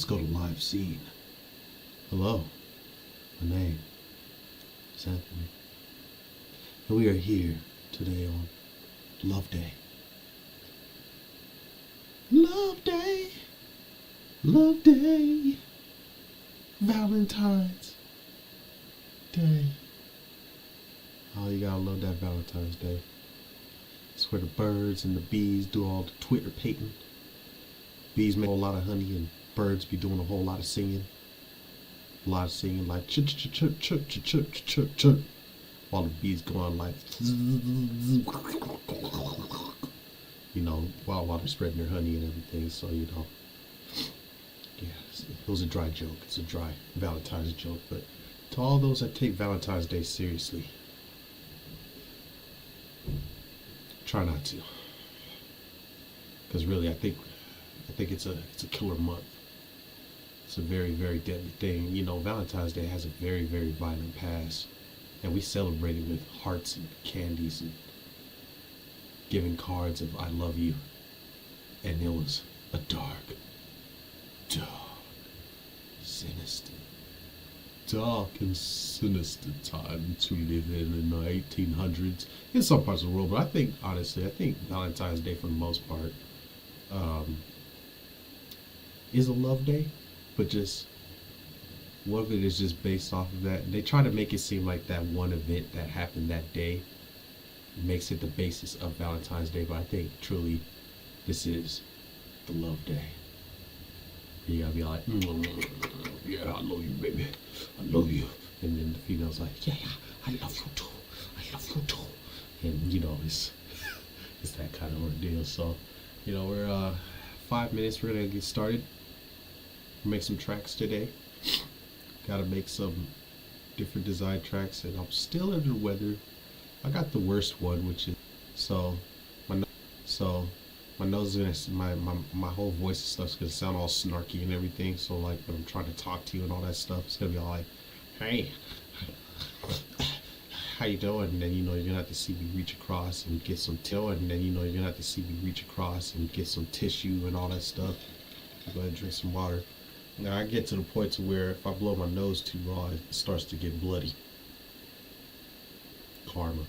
Let's go to live scene. Hello, my name is Anthony, and we are here today on Love Day. Love Day, Love Day, Valentine's Day. Oh, you gotta love that Valentine's Day. It's where the birds and the bees do all the Twitter painting. Bees make a whole lot of honey and birds be doing a whole lot of singing. A lot of singing like chirp, chirp, chirp, chirp, chirp, chirp, chirp, chirp, while the bees go on like, you know, while they're spreading their honey and everything. So, you know, yeah, it was a dry joke. It's a dry Valentine's joke. But to all those that take Valentine's Day seriously, try not to. Because really, I think it's a killer month. It's a very, very deadly thing. You know, Valentine's Day has a very, very violent past. And we celebrate it with hearts and candies and giving cards of I love you. And it was a dark, sinister, dark and sinister time to live in the 1800s in some parts of the world. But I think, honestly, Valentine's Day for the most part is a love day. But just one of it is just based off of that. And they try to make it seem like that one event that happened that day makes it the basis of Valentine's Day. But I think truly this is the love day. You gotta be like, yeah, I love you, baby. I love you. And then the female's like, yeah, I love you too. I love you too. And you know, it's that kind of ordeal. So, you know, we're 5 minutes, we're gonna get started. Make some tracks today. Gotta make some different design tracks, and I'm still under the weather. I got the worst one, which is my nose is gonna my whole voice and stuff's gonna sound all snarky and everything. So like when I'm trying to talk to you and all that stuff, it's gonna be all like, hey, how you doing? And then you know you're gonna have to see me reach across and get some tissue and all that stuff. Go ahead and drink some water. Now I get to the point to where if I blow my nose too raw, it starts to get bloody. Karma.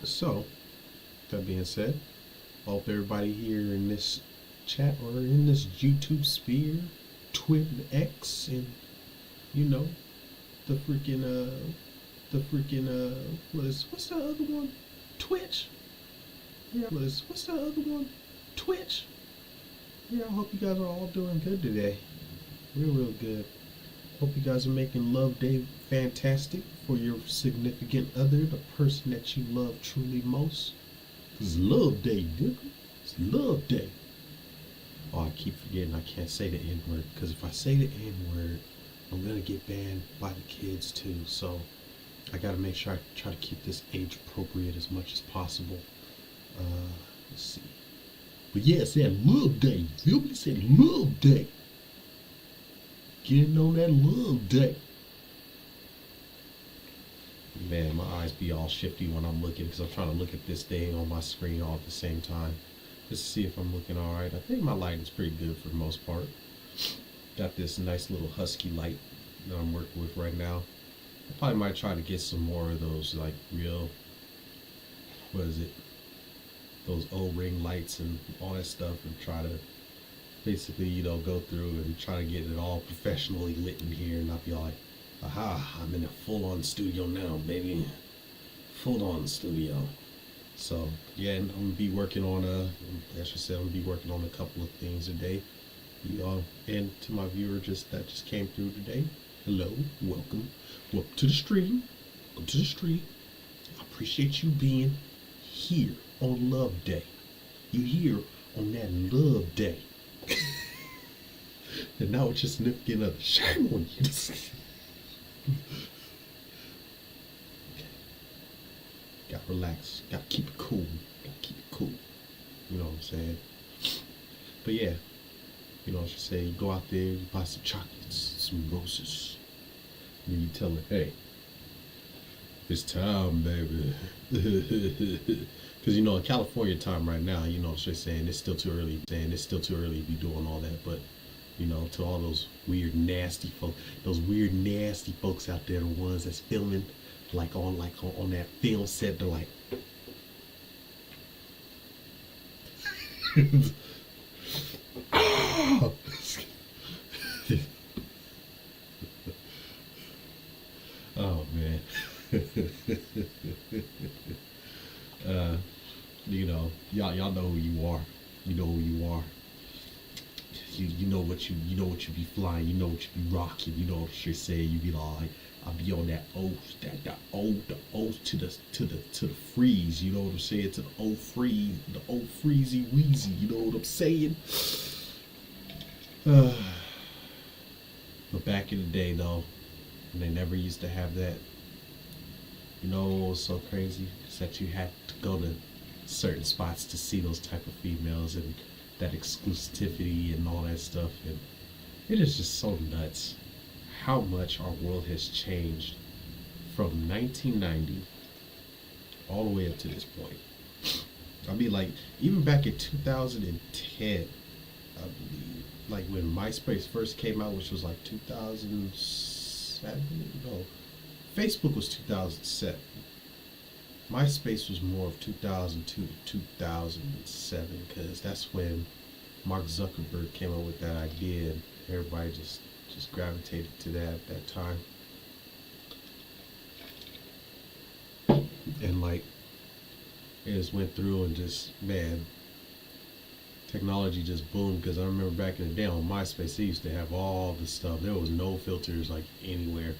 So, that being said, I hope everybody here in this chat or in this YouTube sphere, Twitter, X, and you know, the freaking what's the other one? Twitch. Yeah, what's the other one? Twitch. Yeah, I hope you guys are all doing good today. Real good. Hope you guys are making Love Day fantastic for your significant other, the person that you love truly most. It's Love Day, dude. It's Love Day. Oh, I keep forgetting I can't say the N-word, because if I say the N-word, I'm gonna get banned by the kids too. So I gotta make sure I try to keep this age appropriate as much as possible. Let's see. But yeah, it's that Love Day. You feel me? It's that Love Day. Getting on that Love Day. Man, my eyes be all shifty when I'm looking because I'm trying to look at this thing on my screen all at the same time. Just to see if I'm looking alright. I think my lighting's pretty good for the most part. Got this nice little husky light that I'm working with right now. I probably might try to get some more of those like real, those O-ring lights and all that stuff, and try to basically, you know, go through and try to get it all professionally lit in here and not be like, aha, I'm in a full-on studio now, baby. Full-on studio. So, yeah, and I'm gonna be working on as I said, I'm gonna be working on a couple of things today. And to my viewer that just came through today, hello, welcome to the stream. Welcome to the stream. I appreciate you being here on Love Day. You here on that Love Day. And now it's your significant other. Shame on you. Okay. Gotta relax. Gotta keep it cool. You know what I'm saying? But yeah, you know what you say, you go out there, you buy some chocolates, some roses, and you tell her, hey, It's time, baby. Because you know, in California time right now, you know, what they're saying it's still too early. Saying it's still too early to be doing all that. But you know, to all those weird, nasty folks, those weird, nasty folks out there, the ones that's filming on that film set, they're like, oh, oh man. uh, you know, y'all know who you are. You know who you are. You know what you be flying. You know what you be rocking. You know what you're saying. You be like, I'll be on that the O to the freeze. You know what I'm saying? To the O freeze, the O freezy wheezy. You know what I'm saying? Uh, but back in the day though, when they never used to have that. You know what was so crazy? Is that you had to go to certain spots to see those type of females and that exclusivity and all that stuff. And it is just so nuts how much our world has changed from 1990 all the way up to this point. I mean, like, even back in 2010, I believe, like when MySpace first came out, which was like 2007, no, Facebook was 2007. MySpace was more of 2002 to 2007 because that's when Mark Zuckerberg came up with that idea and everybody just gravitated to that at that time. And like it just went through and just man, technology just boomed because I remember back in the day on MySpace they used to have all the stuff. There was no filters like anywhere.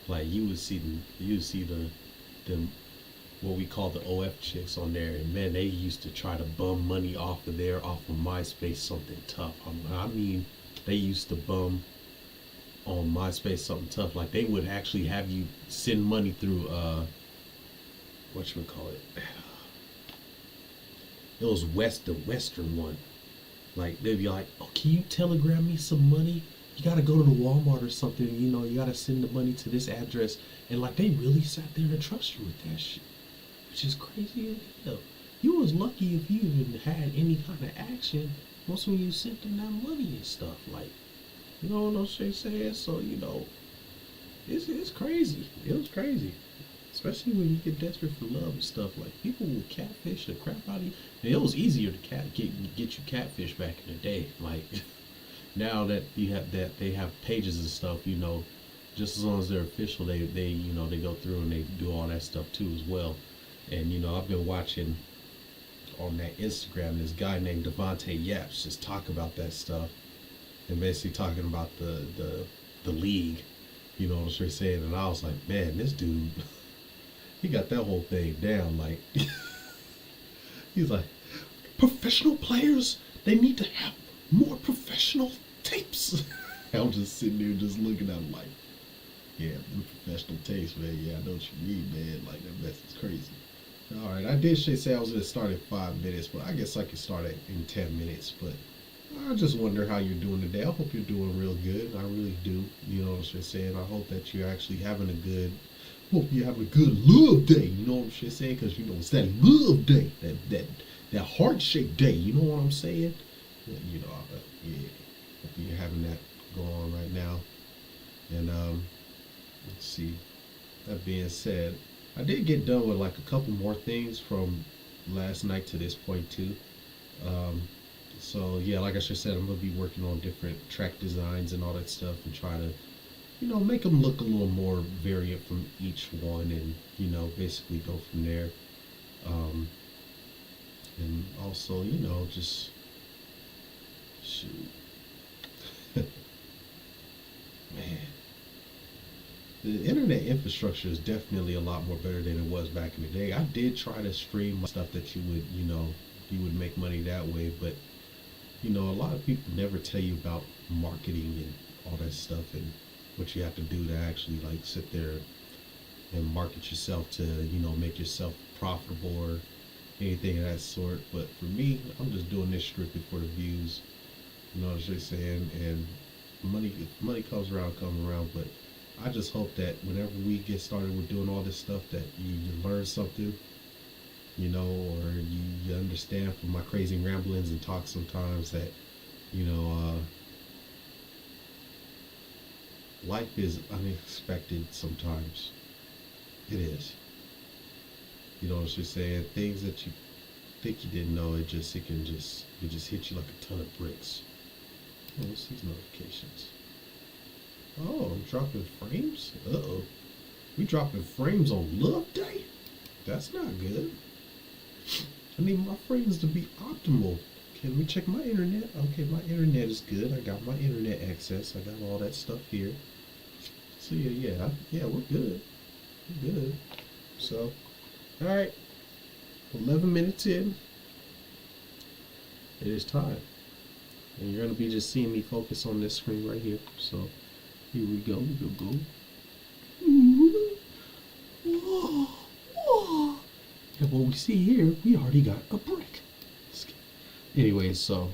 Like you would see the what we call the OF chicks on there, and man, they used to try to bum money off of there, off of MySpace, something tough. I mean, they used to bum on MySpace something tough. Like they would actually have you send money through what you would call it. It was the Western one. Like they'd be like, "Oh, can you telegram me some money? You gotta go to the Walmart or something. You know, you gotta send the money to this address." And like they really sat there and trust you with that shit, which is crazy as hell. You was lucky if you even had any kind of action once when you sent them that money and stuff. Like, you know what I'm saying? So you know, it's crazy. It was crazy. Especially when you get desperate for love and stuff. Like people will catfish the crap out of you. And it was easier to get you catfish back in the day. Like now that you have that they have pages and stuff, you know, just as long as they're official, they you know they go through and they do all that stuff too as well. And you know I've been watching on that Instagram this guy named Devontae Yaps just talk about that stuff and basically talking about the league. You know what I'm saying? And I was like, man, this dude. He got that whole thing down. Like, he's like, professional players, they need to have more professional tapes. I'm just sitting there just looking at him like, yeah, the professional tapes, man. Yeah, I know what you mean, man. Like, that mess is crazy. All right, I did say I was going to start in 5 minutes, but I guess I could start in 10 minutes. But I just wonder how you're doing today. I hope you're doing real good. I really do. You know what I'm saying? I hope that you're actually having a good hope you have a good love day. You know what I'm saying? Because you know it's that love day, that heart shaped day. You know what I'm saying? You know, yeah. Hope you're having that going on right now. And let's see. That being said, I did get done with like a couple more things from last night to this point too. So yeah, like I just said, I'm gonna be working on different track designs and all that stuff and try to you know, make them look a little more variant from each one and, you know, basically go from there. Um, and also, you know, just shoot. Man. The internet infrastructure is definitely a lot more better than it was back in the day. I did try to stream stuff that you would, you know, you would make money that way, but you know, a lot of people never tell you about marketing and all that stuff and what you have to do to actually like sit there and market yourself to you know make yourself profitable or anything of that sort. But for me, I'm just doing this strictly for the views. You know what I'm saying? And money comes around, but I just hope that whenever we get started with doing all this stuff, that you learn something, or you understand from my crazy ramblings and talk sometimes that, you know, life is unexpected sometimes. It is. You know what I'm saying? Things that you think you didn't know, it just hit you like a ton of bricks. Oh, what's these notifications? Oh, I'm dropping frames? Uh-oh. We dropping frames on Love Day? That's not good. I need my frames to be optimal. Can we check my internet? Okay, my internet is good. I got my internet access. I got all that stuff here. So yeah, we're good. We're good. So, all right, 11 minutes in. It is time. And you're going to be just seeing me focus on this screen right here. So, here we go. We'll go. Whoa, whoa. And what we see here, we already got a brick. Anyway, so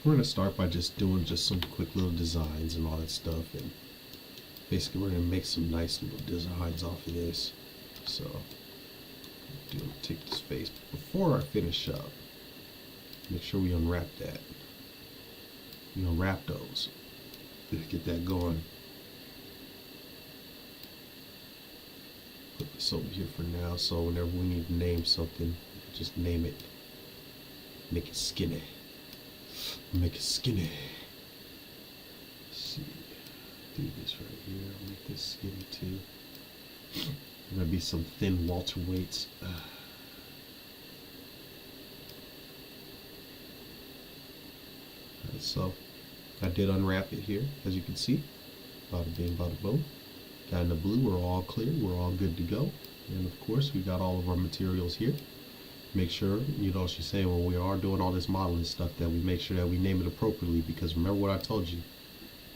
we're going to start by just doing just some quick little designs and all that stuff. And basically, we're going to make some nice little designs off of this. So, take this face. Before I finish up, make sure we unwrap that. We unwrap those. Get that going. Put this over here for now, so whenever we need to name something, just name it. Make it skinny. Make it skinny. Let's see. Do this right here. Make this skinny too. There might be some thin Walter weights. So I did unwrap it here, as you can see. Bada bing, bada boom. Got in the blue, we're all clear, we're all good to go. And of course, we got all of our materials here. Make sure, she's saying when we are doing all this modeling stuff, that we make sure that we name it appropriately, because remember what I told you.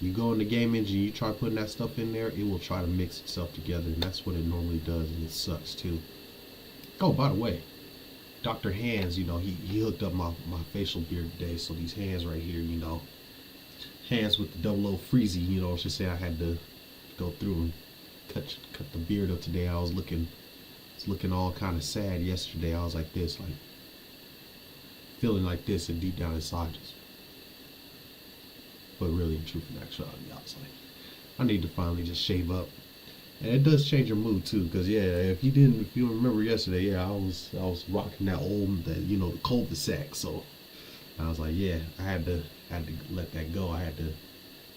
You go in the game engine, you try putting that stuff in there, it will try to mix itself together, and that's what it normally does, and it sucks too. Oh, by the way, Dr. Hands, he hooked up my facial beard today, so these hands right here, hands with the double O freezy, I should say I had to go through and cut the beard up today. I was looking all kind of sad yesterday. I was like this, like feeling like this, and deep down inside just, but really in truth and actuality, I was like, I need to finally just shave up. And it does change your mood too, because if you don't remember yesterday, I was rocking that the cul-de-sac. So I was like, I had to let that go. I had to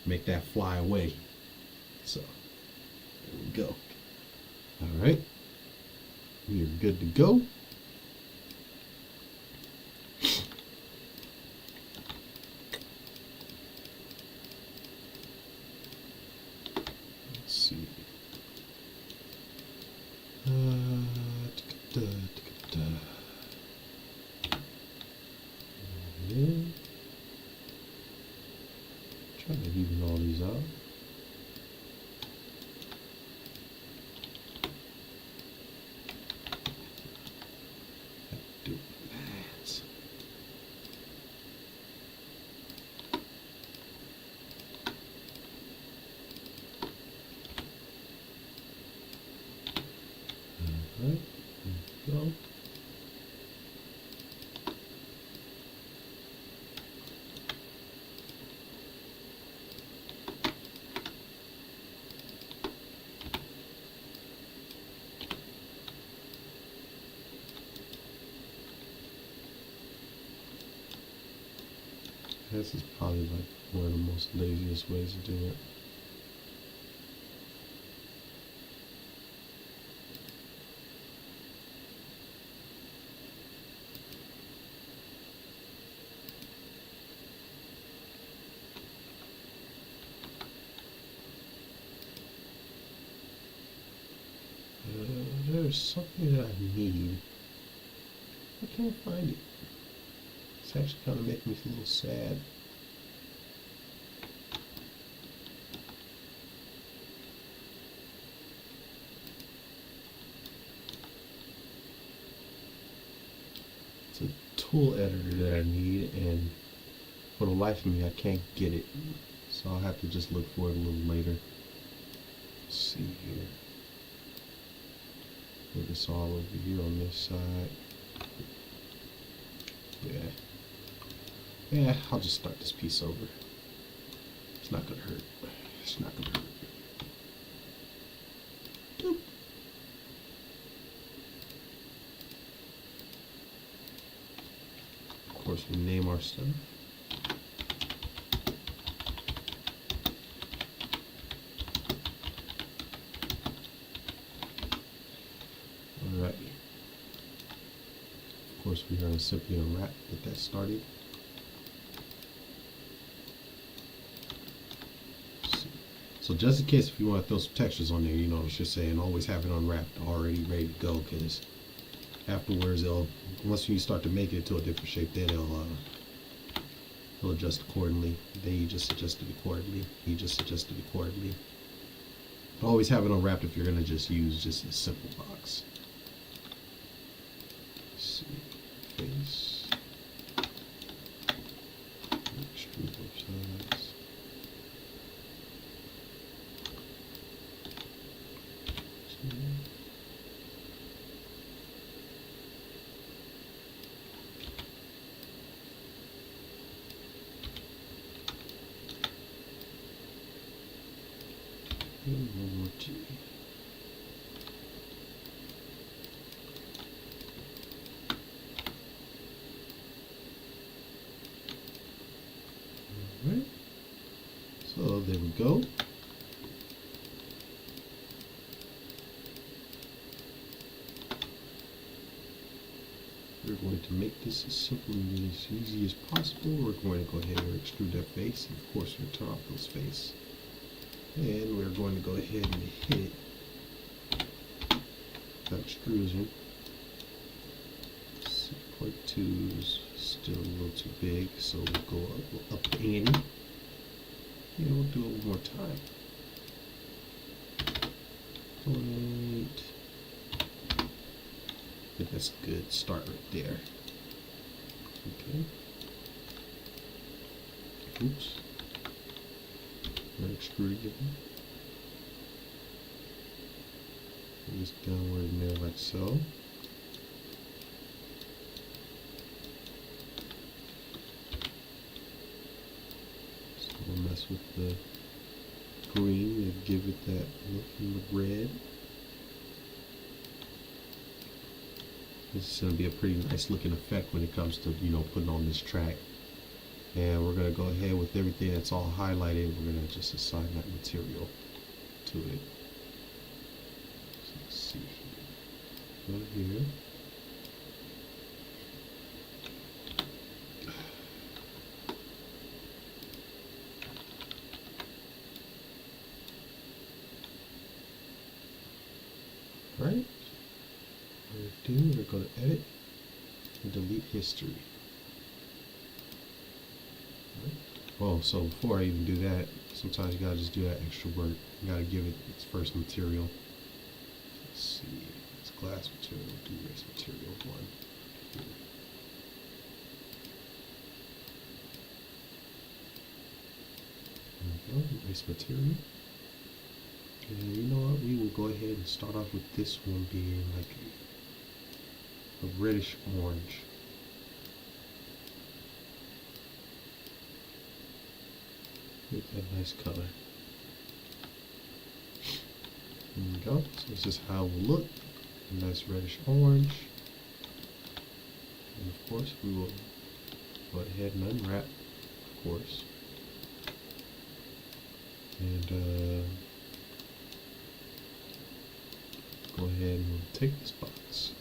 make that fly away. So there we go. All right, we are good to go. Let's see. Yeah. Trying to even all these out. Do that. Alright, there we go. This is probably like one of the most laziest ways to do it. There's something that I need. I can't find it. It's actually kind of making me feel a little sad. It's a tool editor that I need, and for the life of me, I can't get it. So I'll have to just look for it a little later. Let's see here. Put this all over here on this side. Yeah. Yeah, I'll just start this piece over. It's not gonna hurt. It's not gonna hurt. Boop. Of course, we name our stuff. Alright. Of course, we are going to simply unwrap, get that started. So just in case if you want to throw some textures on there, you know, it's just saying always have it unwrapped, already ready to go, because afterwards once you start to make it to a different shape, then it'll adjust accordingly. Then you just adjust it accordingly. You just adjust it accordingly. But always have it unwrapped if you're going to just use just a simple box. Let's see, face, extrude both sides. And one more G. Alright, so there we go. We're going to make this as simple and as easy as possible. We're going to go ahead and extrude that face, and of course we'll turn off those face. And we're going to go ahead and hit it. That extrusion. 6.2 is still a little too big, so we'll go up to 80. And we'll do it one more time. 0.8. I think that's a good start right there. Okay. Oops. Extrude again. Put this downward in there like so. So we'll mess with the green and give it that look in the red. This is going to be a pretty nice looking effect when it comes to, you know, putting on this track. And we're going to go ahead with everything that's all highlighted. We're going to just assign that material to it. So let's see here. Go here. Alright. We're going to edit and delete history. Oh, so before I even do that, sometimes you gotta just do that extra work. You gotta give it its first material. Let's see, it's glass material, do race material 1. There we go, race material. And you know what, we will go ahead and start off with this one being like a reddish orange. Make that nice color. There we go. So this is how it will look. A nice reddish orange. And of course we will go ahead and unwrap, of course. And go ahead and we'll take this box.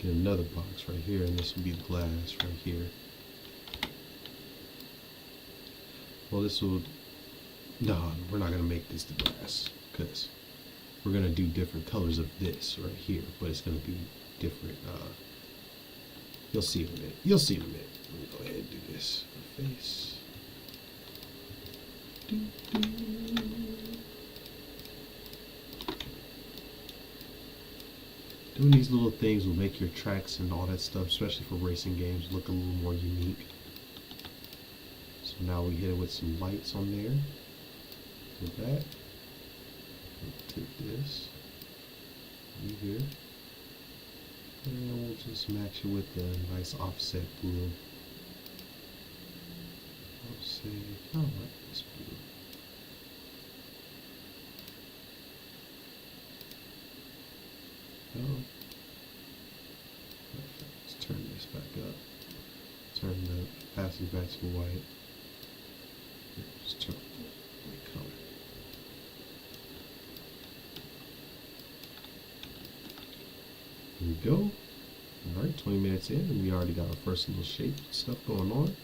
Get another box right here, and this will be the glass right here. Well, this will, no, we're not going to make this the glass, because we're going to do different colors of this right here, but it's going to be different. You'll see in a minute. You'll see in a minute. Let me go ahead and do this. Face. Doing these little things will make your tracks and all that stuff, especially for racing games, look a little more unique. So now we hit it with some lights on there. With that, we'll take this right here, and we'll just match it with a nice offset blue. I'll say, I don't like this blue. Oh. Let's turn this back up. Turn the passing back to white. Just turn the color. There we go. Alright, 20 minutes in, and we already got our first little shape stuff going on.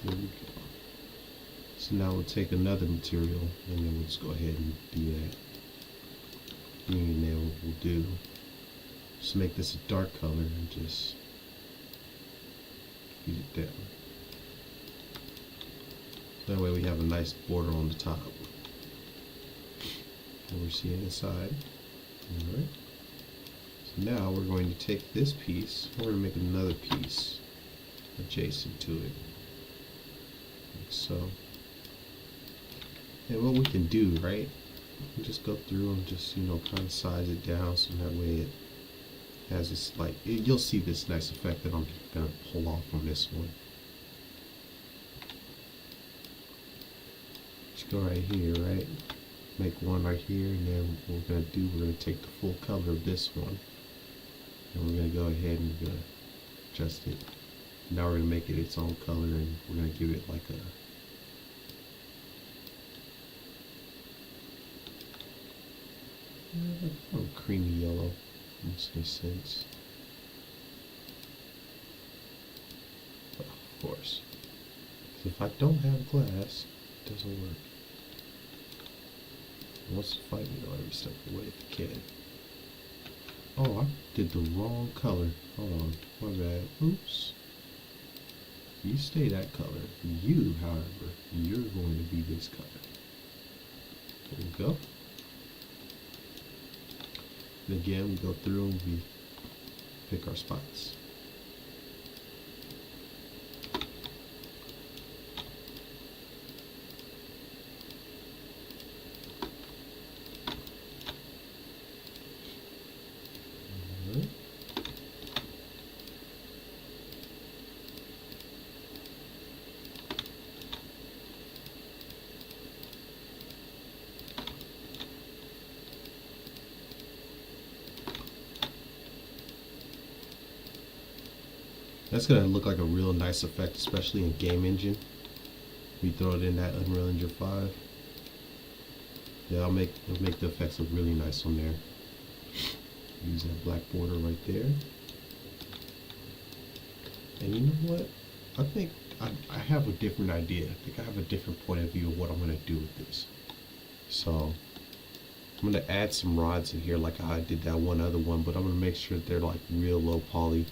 There we go. So now we'll take another material and then we'll just go ahead and do that. And then what we'll do is make this a dark color and just feed it down. That way we have a nice border on the top. And we're seeing inside. Alright. So now we're going to take this piece, we're going to make another piece adjacent to it, like so. And what we can do, right, we just go through and just, you know, kind of size it down so that way it has this, like, you'll see this nice effect that I'm going to pull off from this one. Just go right here, right, make one right here, and then what we're going to do, we're going to take the full color of this one and we're going to go ahead and we're going to adjust it. Now we're going to make it its own color and we're going to give it like a creamy yellow in some sense. But of course, because if I don't have glass, it doesn't work. It wants to fight me on every step of the way if it can. Oh, I did the wrong color. Hold on, my bad. Oops. You stay that color. You, however, you're going to be this color. There we go. And again, we go through and we pick our spots. That's gonna look like a real nice effect, especially in game engine. We throw it in that Unreal Engine 5. Yeah, it'll make the effects look really nice on there. Use that black border right there. And you know what? I think I have a different idea. I think I have a different point of view of what I'm gonna do with this. So I'm gonna add some rods in here like how I did that one other one, but I'm gonna make sure that they're like real low poly.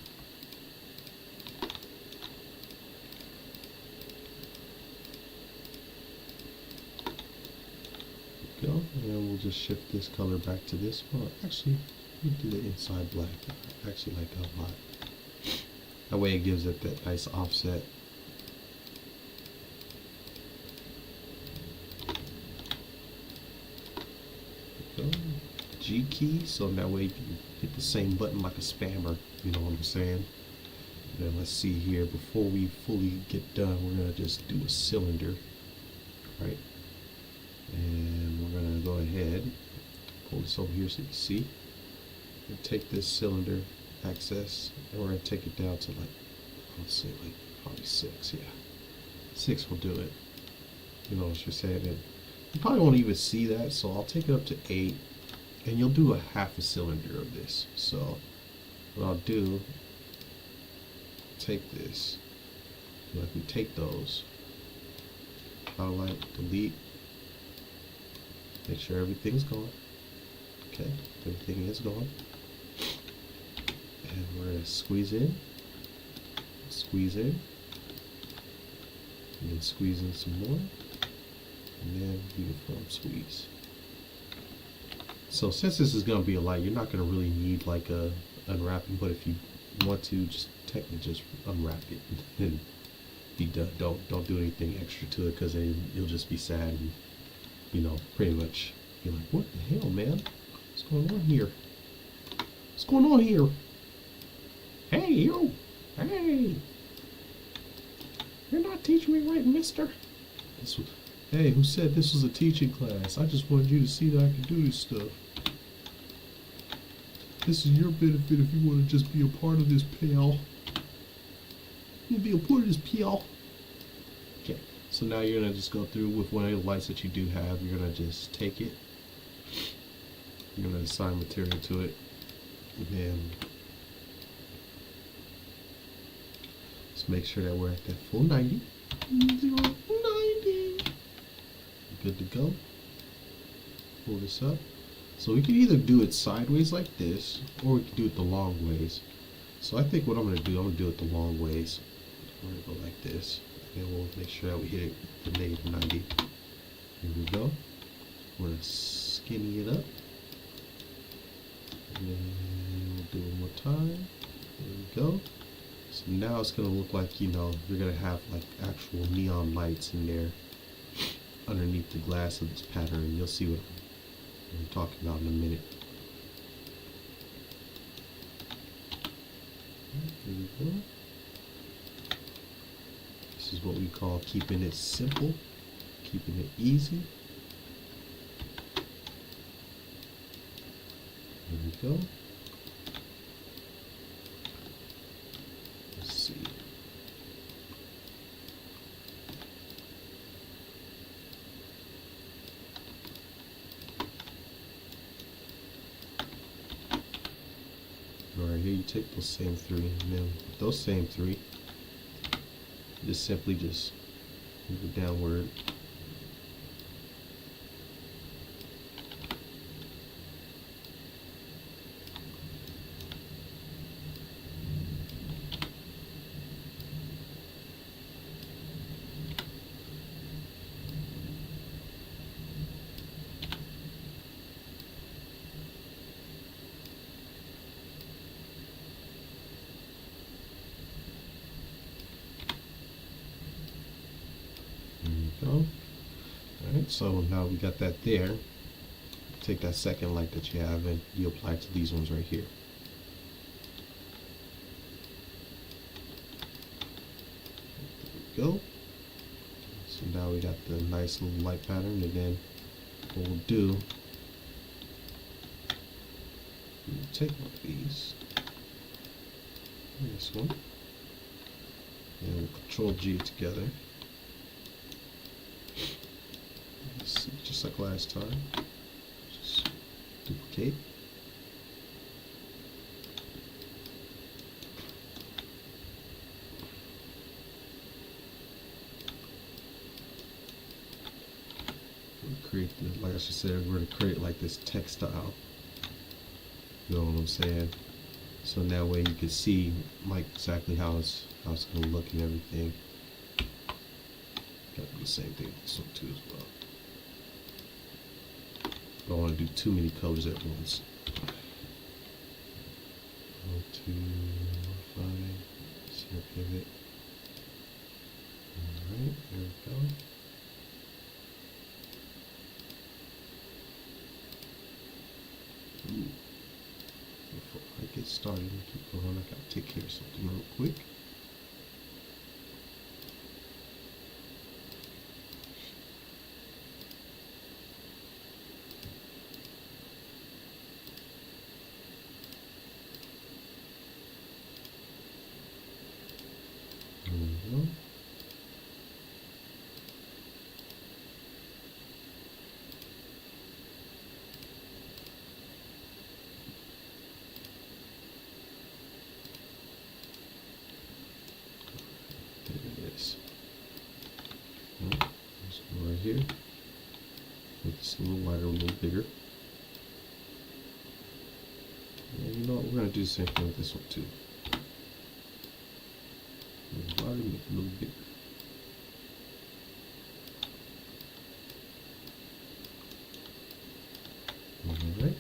Go, and then we'll just shift this color back to this one. Actually, we do the inside black. I actually like that a lot. That way it gives it that nice offset. Go. G key, so that way you can hit the same button like a spammer. You know what I'm saying? And then let's see here. Before we fully get done, we're gonna just do a cylinder, right? And we're going to go ahead, pull this over here so you can see. And take this cylinder access and we're going to take it down to like, let's say like probably 6, yeah. 6 will do it. You know what you're saying? And you probably won't even see that, so I'll take it up to 8, and you'll do a half a cylinder of this. So what I'll do, take this, like we take those, highlight, delete, make sure everything's gone. Okay, everything is gone. And we're gonna squeeze in, and then squeeze in some more, and then uniform squeeze. So since this is gonna be a light, you're not gonna really need like a unwrapping, but if you want to, just technically just unwrap it and be done. Don't do anything extra to it, because then you'll just be sad and, you know, pretty much you're like, what the hell, man? What's going on here? What's going on here? Hey, you! Hey! You're not teaching me right, mister. Hey, who said this was a teaching class? I just wanted you to see that I can do this stuff. This is your benefit if you want to just be a part of this, pal. You be a part of this, pal. Okay, so now you're going to just go through with one of the lights that you do have. You're going to just take it. You're going to assign material to it. And then just make sure that we're at that full 90. 90. Good to go. Pull this up. So we can either do it sideways like this, or we can do it the long ways. So I think what I'm going to do, I'm going to do it the long ways. We're going to go like this, and then we'll make sure that we hit it the negative 90. Here we go. We're going to skinny it up. And then we'll do it one more time. There we go. So now it's going to look like, you know, you're going to have like actual neon lights in there underneath the glass of this pattern. You'll see what I'm talking about in a minute. There we go. This is what we call keeping it simple, keeping it easy. There we go. Let's see. Alright, here you take those same 3, and then with those same 3, just simply just move it downward. Go. Alright, so now we got that there. Take that second light that you have and you apply it to these ones right here. There we go. So now we got the nice little light pattern. Again, what we'll do, we'll take one of these, this one, and we'll Control G together. Just like last time, just duplicate. We'll create the, like I just said, we're going to create like this textile. You know what I'm saying? So that way you can see like exactly how it's going to look and everything. Got to do the same thing with this one too as well. I don't want to do too many colors at once. 1, 2, 5, center pivot. Alright, there we go. Ooh. Before I get started and keep going, I gotta take care of something real quick. go. There it is. Let's go right here. Make this a little wider, a little bigger. And you know what? We're going to do the same thing with this one too. A little wider, make it a little bigger. Alright.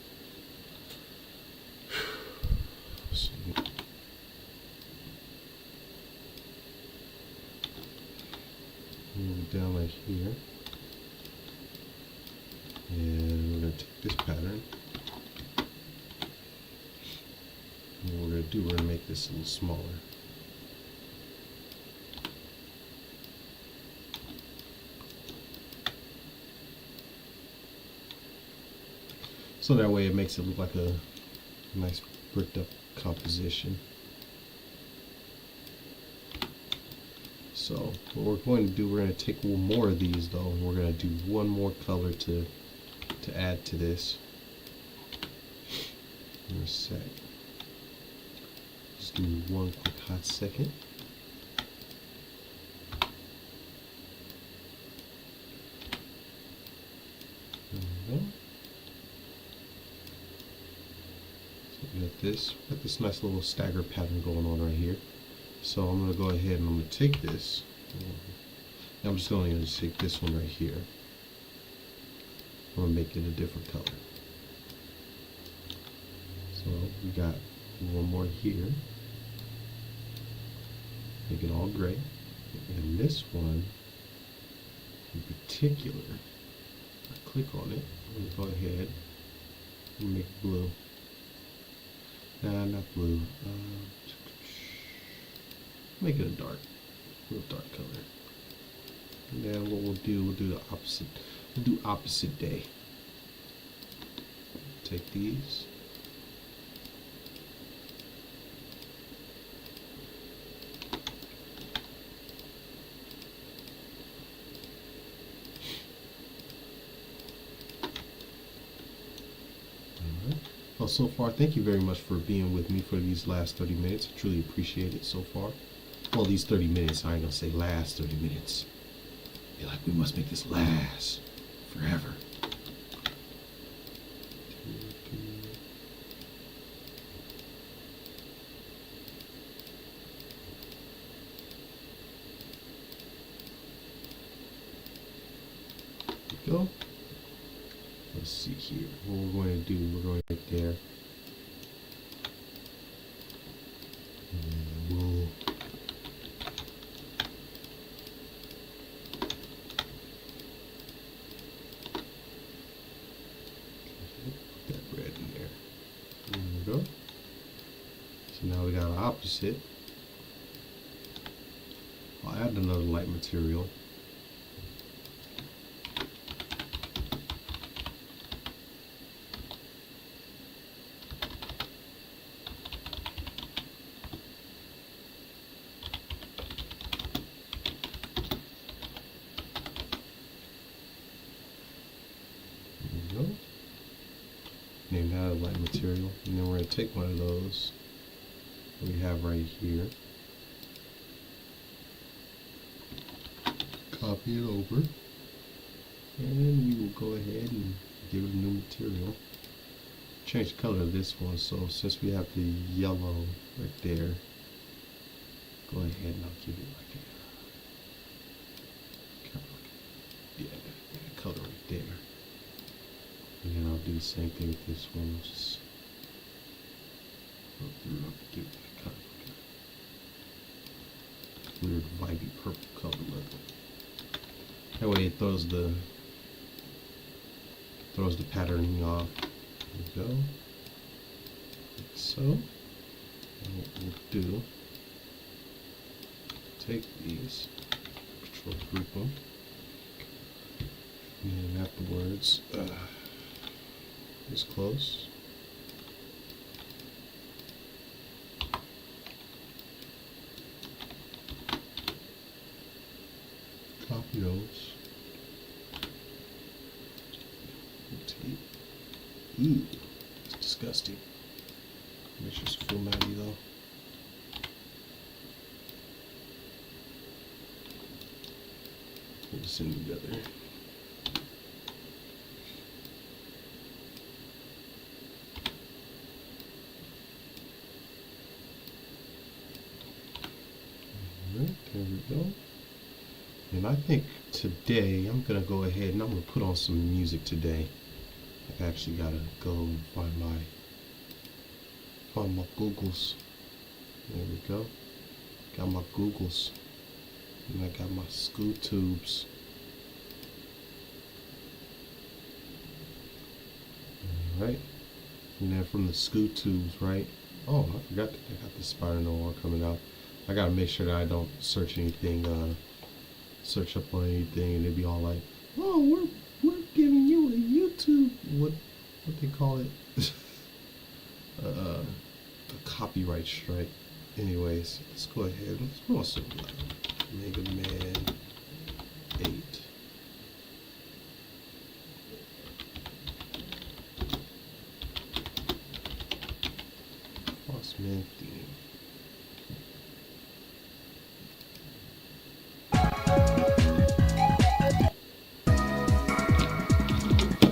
So move it down like here. And we're going to take this pattern. And what we're going to do, we're going to make this a little smaller. So that way it makes it look like a nice bricked up composition. So what we're going to do, we're going to take one more of these though, and we're going to do one more color to add to this. In a sec. Just give me one quick hot second. There we go. We got this nice little stagger pattern going on right here. So I'm going to go ahead and I'm going to take this. I'm just going to take this one right here. I'm going to make it a different color. So we got one more here. Make it all gray. And this one in particular, I click on it. I'm going to go ahead and make it blue. Nah, not blue. Make it a real dark color. And then what we'll do the opposite. We'll do opposite day. Take these. Well, so far, thank you very much for being with me for these last 30 minutes. I truly appreciate it so far. Well, these 30 minutes, I ain't gonna say last 30 minutes. Be like, we must make this last forever. There we go. Let's see here. What we're going to do, we're going right there. And we'll put that red in there. There we go. So now we got an opposite. I'll add another light material. Name that a light material, and then we're going to take one of those that we have right here, copy it over, and we will go ahead and give it a new material. Change the color of this one, so since we have the yellow right there, go ahead and I'll give it like a color right there. And then I'll do the same thing with this one. I'll just go through and give it that kind of weird vibey purple color look. That way it throws the patterning off. There we go. Like so. And what we'll do, take these, control group them, and then afterwards, this close. nose. Ooh, it's disgusting. Make sure it's full matty though. Put this in together. Alright, there we go. And I think today I'm gonna go ahead and I'm gonna put on some music today. I actually gotta go and find my Googles. There we go. Got my Googles. And I got my scoop tubes. Alright. And then from the scoop tubes, right? Oh, I forgot that I got the spider noir coming out. I gotta make sure that I don't search anything, search up on anything and they'd be all like, oh, we're giving you a YouTube, what they call it, a copyright strike. Anyways, let's go ahead. Let's go on some Mega Man 8. Bossman theme.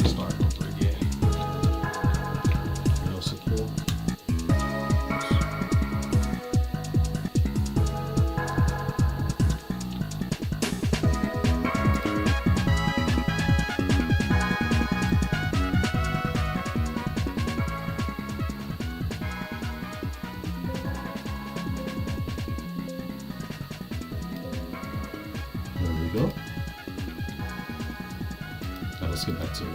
Start over again. No secure. There we go. Now let's get back to it.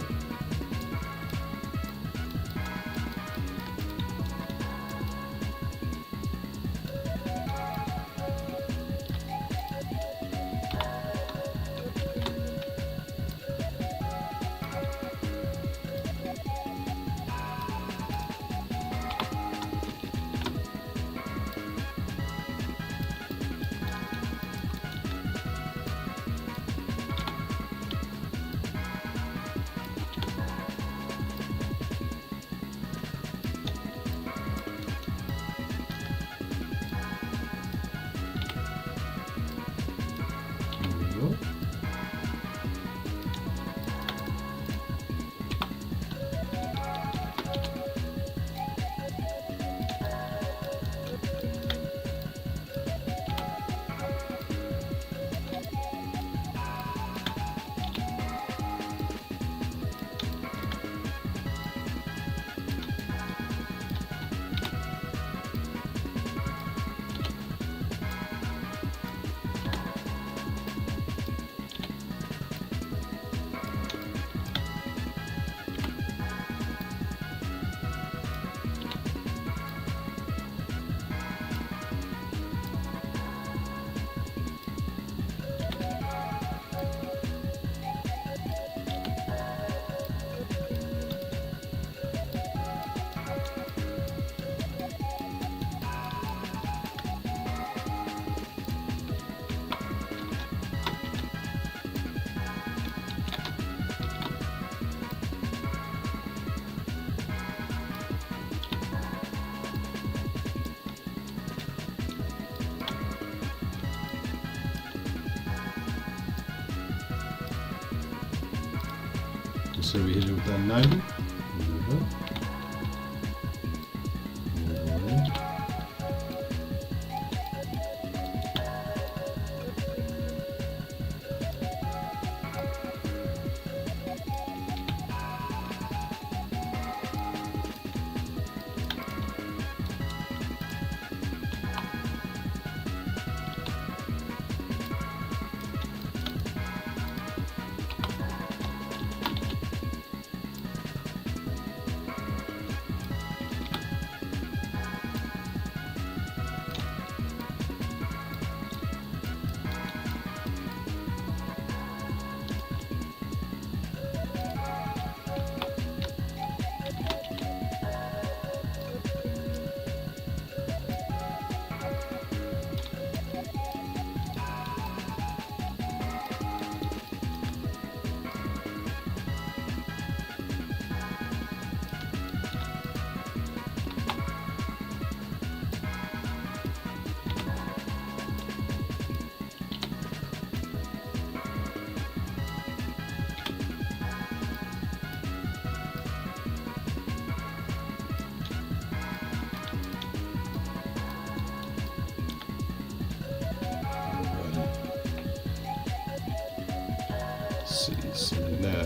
So we hit it with that 90. There we go.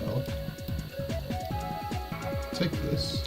Well, take this.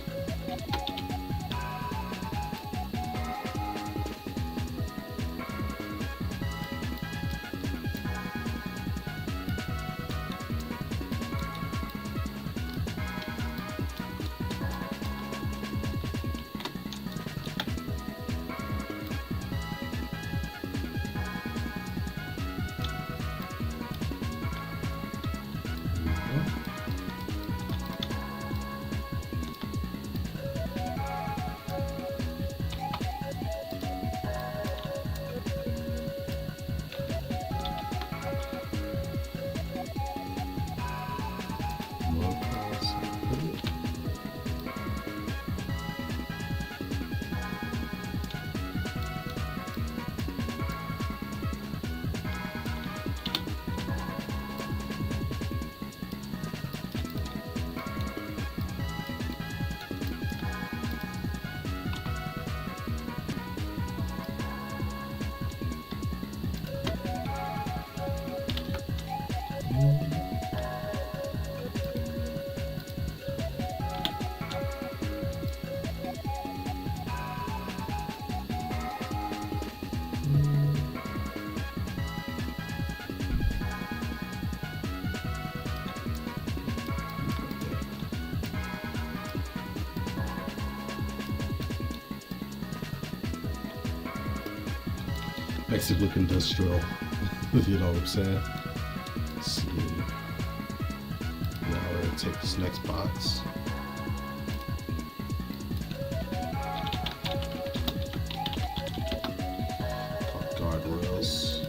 Makes it look industrial, you know what I'm saying? Let's see. Now we're gonna take this next box. Guardrails.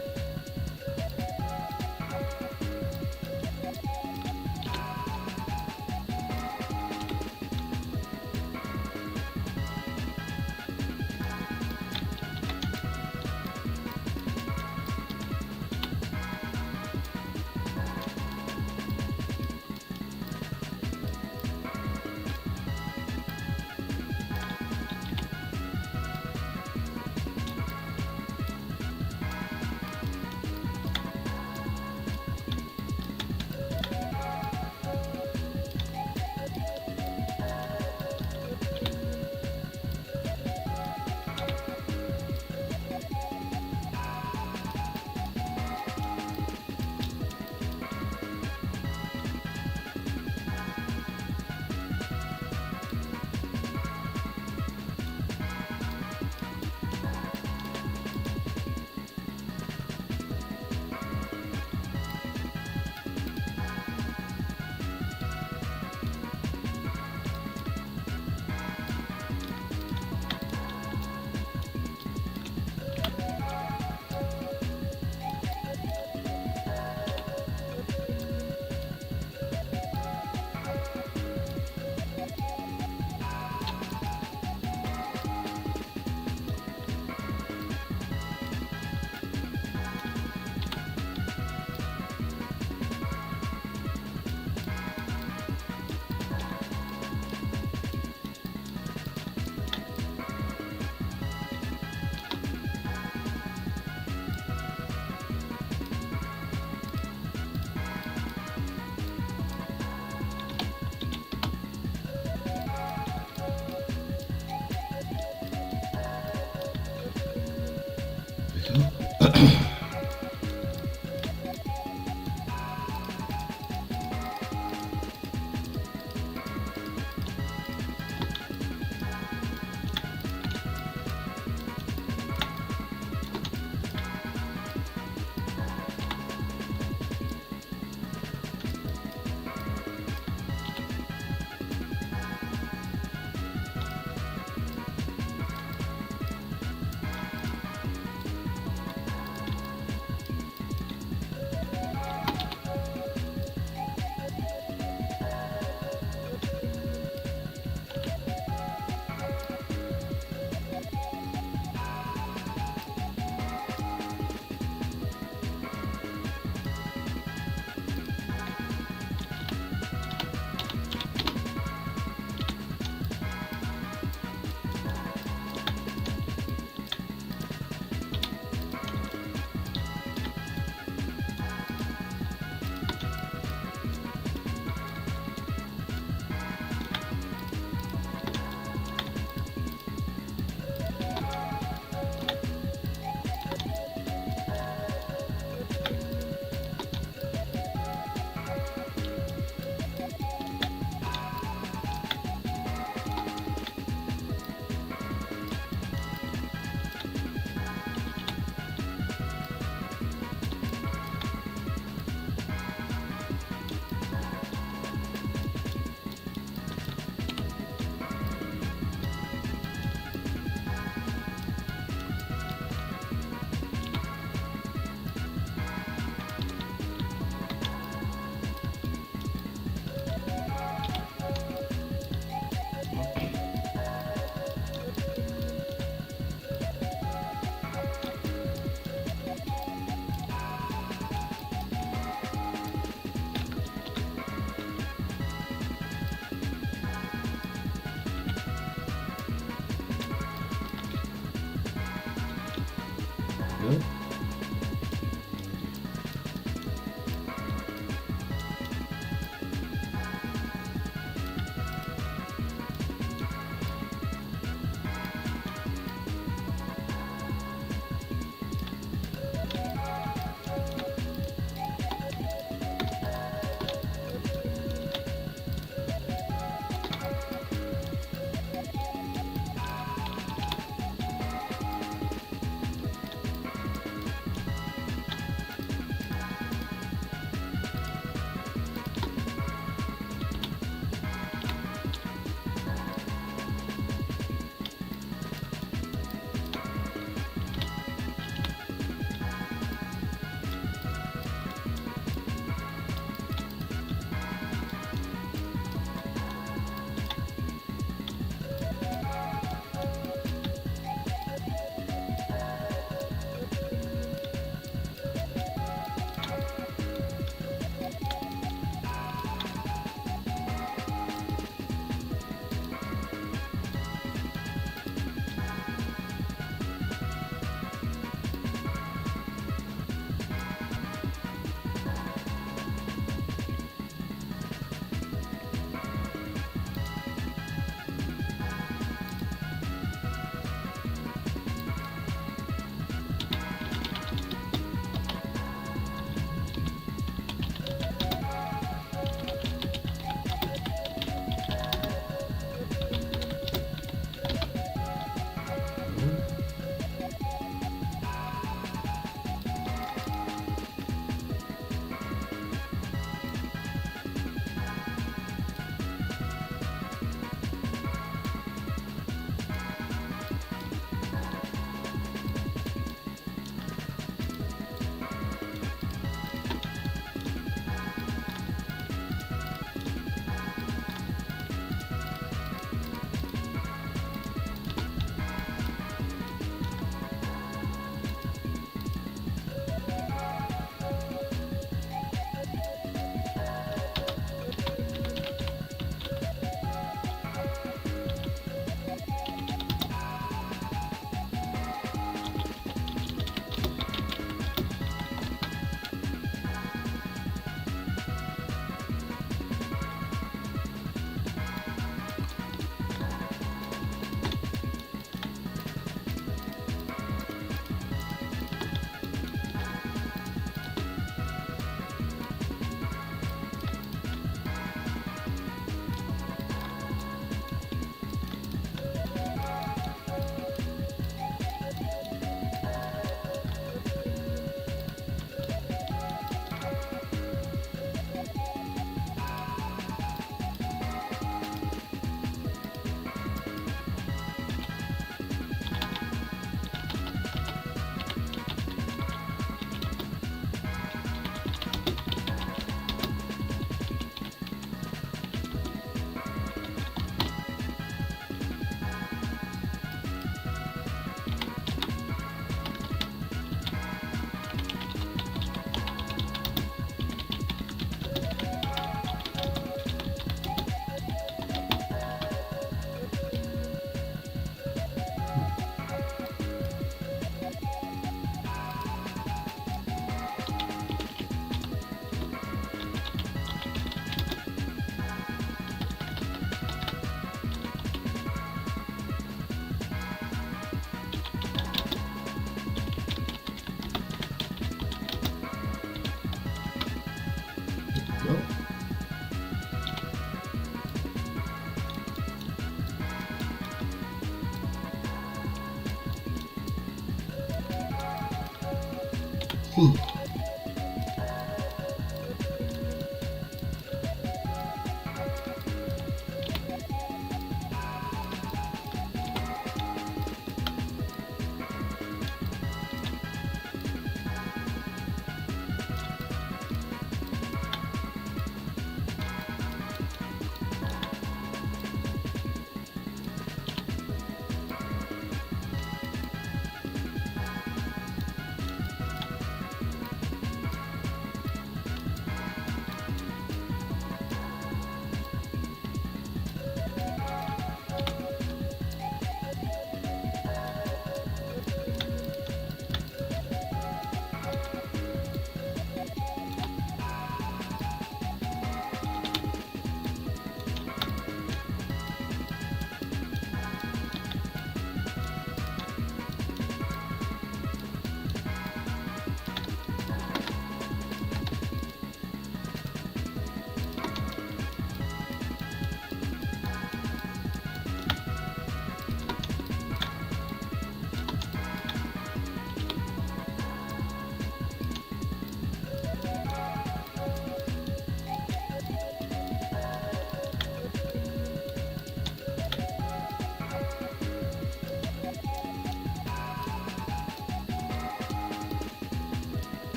Short.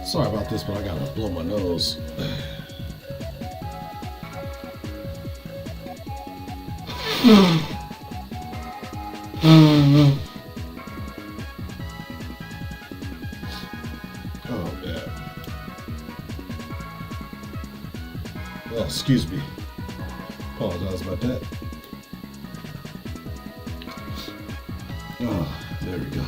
Sorry about this, but I gotta blow my nose. Oh man. Well, excuse me. Apologize about that. Oh, there we go.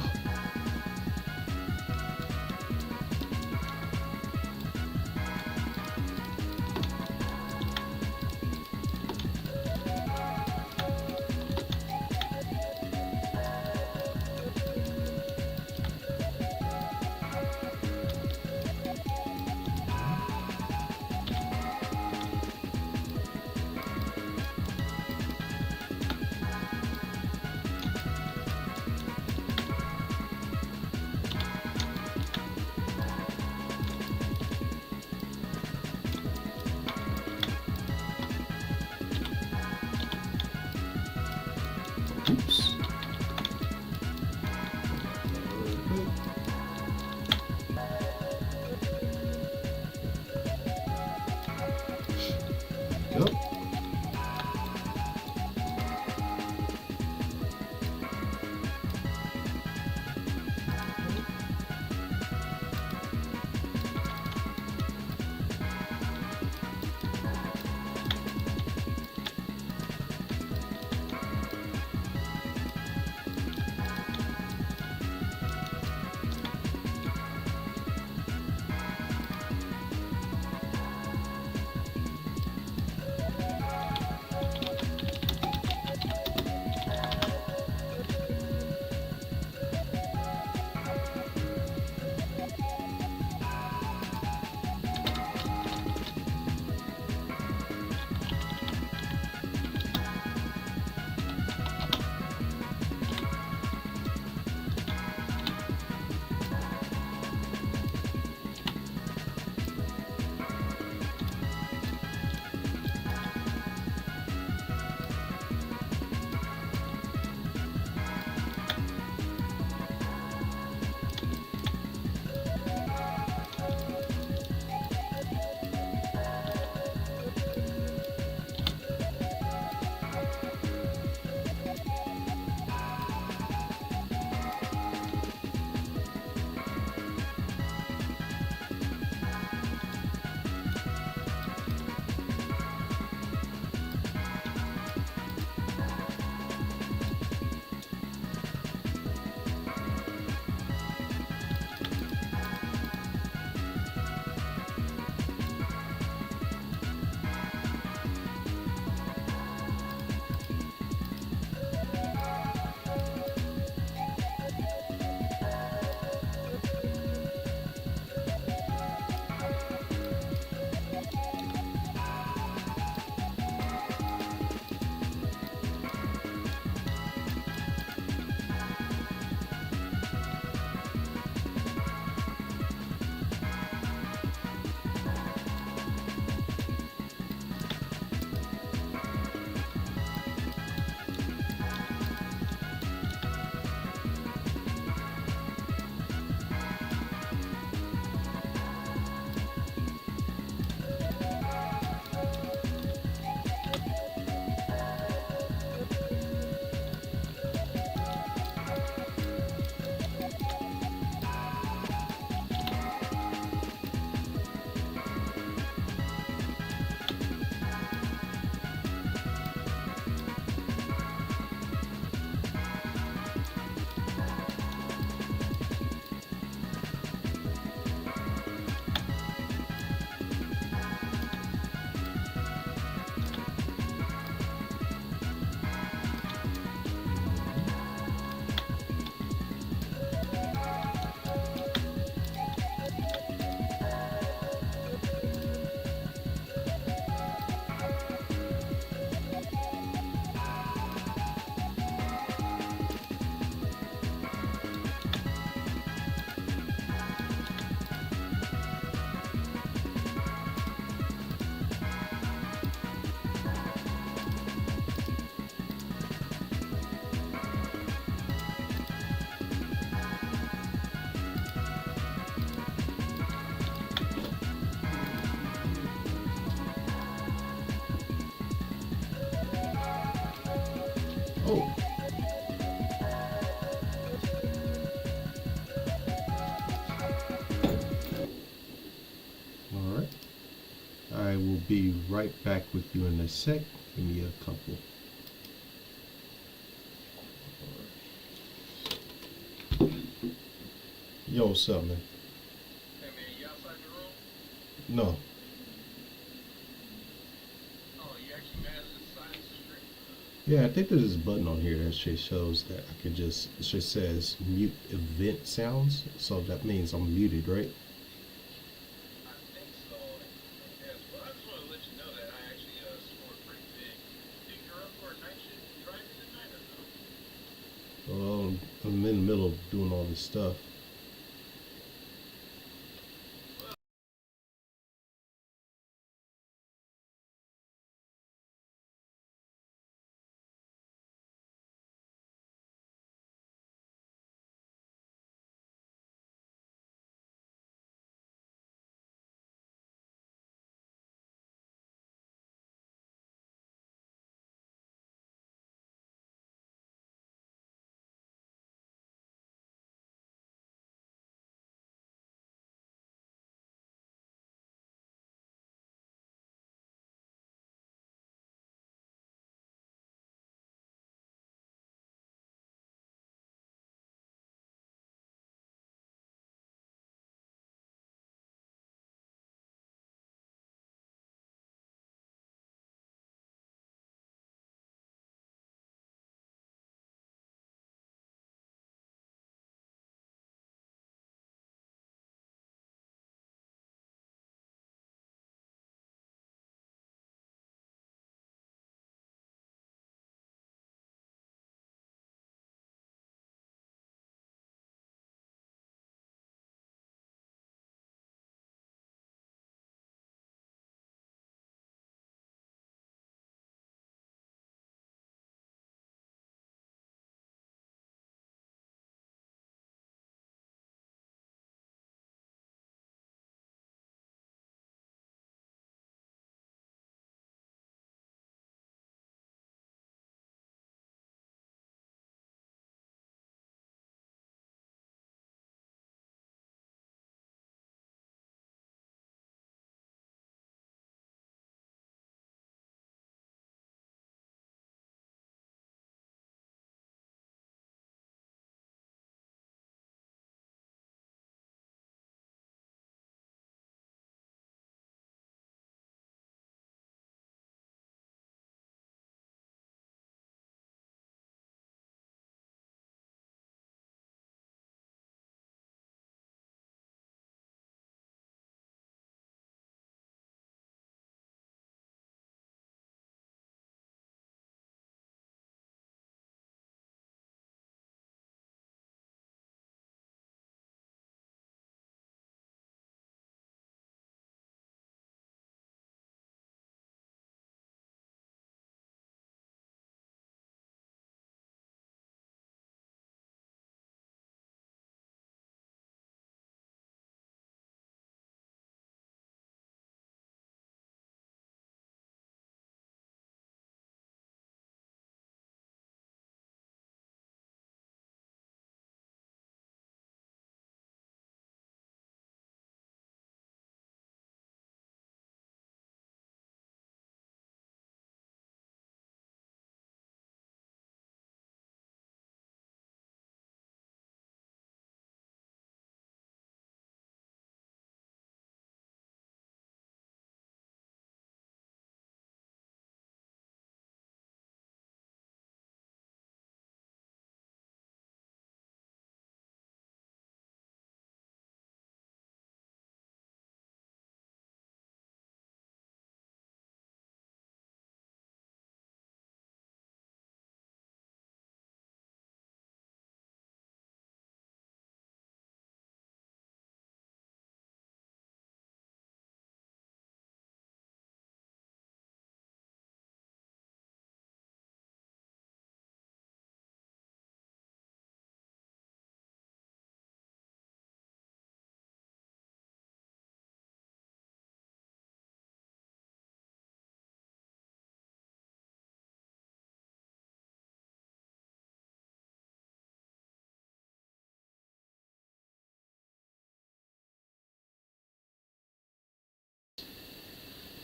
Oh, All right. I will be right back with you in a sec. Give me a couple. yo, what's up, man? Hey man, you outside the room? No. Oh, you actually mad at the side of the street? Yeah, I think there's this button on here that just shows that I can just, it just says mute event sounds. So that means I'm muted, right? I think so, I guess. But I just want to let you know that I actually scored pretty big. You think you're up for a night shift driving tonight or no? Well, I'm in the middle of doing all this stuff.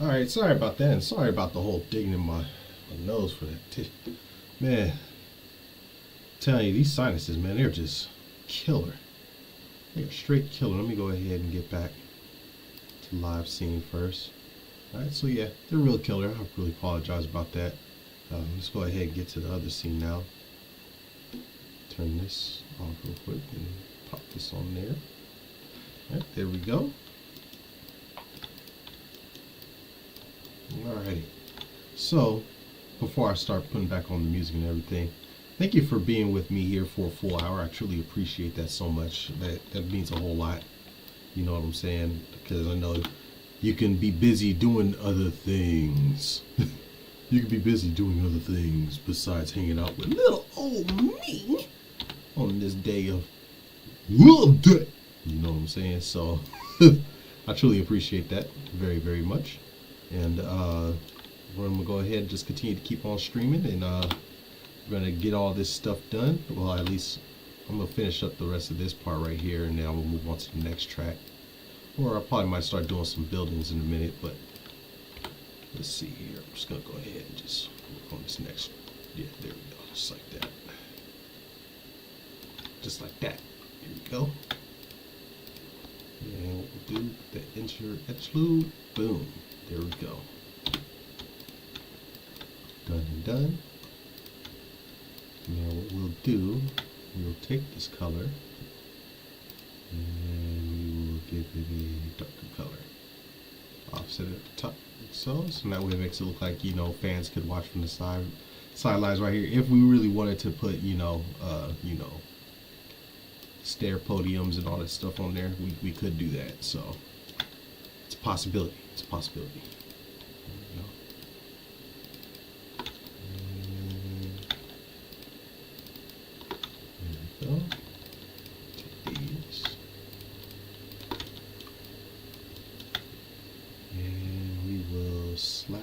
All right, sorry about that, and sorry about the whole digging in my nose for that. Man, telling you, these sinuses, man, they're just killer. They're straight killer. Let me go ahead and get back to live scene first. All right, so yeah, they're real killer. I really apologize about that. Let's go ahead and get to the other scene now. Turn this off real quick and pop this on there. All right, there we go. Alrighty. So, before I start putting back on the music and everything, thank you for being with me here for a full hour. I truly appreciate that so much. That means a whole lot. You know what I'm saying? Because I know you can be busy doing other things. You can be busy doing other things besides hanging out with little old me on this day of love day. You know what I'm saying? So, I truly appreciate that very, very much. And we're gonna go ahead and just continue to keep on streaming, and we're gonna get all this stuff done. Well, at least I'm gonna finish up the rest of this part right here, and then we'll move on to the next track. Or I probably might start doing some buildings in a minute, but let's see here. I'm just gonna go ahead and just work on this next. Yeah, there we go, just like that. Just like that. Here we go. And what we'll do, the interlude, boom. There we go. Done and done. Now what we'll do, we'll take this color and we will give it a darker color. Offset it at the top, like so. So that way it makes it look like, you know, fans could watch from the sidelines right here. If we really wanted to put, you know, stair podiums and all that stuff on there, we could do that. So it's a possibility. It's a possibility. There we go. Take these. And we will slap.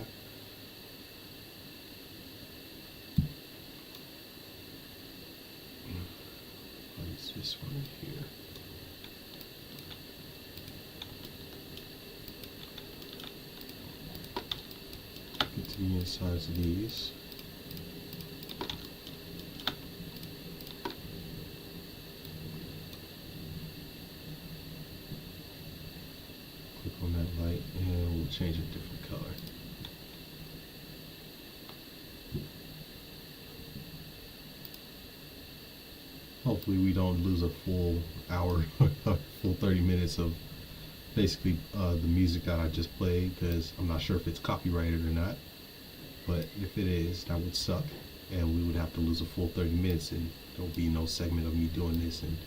Place this one here. Get to the insides of these. Click on that light and we'll change it a different color. Hopefully we don't lose a full hour, full 30 minutes of basically the music that I just played, because I'm not sure if it's copyrighted or not. But if it is, that would suck, and we would have to lose a full 30 minutes, and there will be no segment of me doing this, and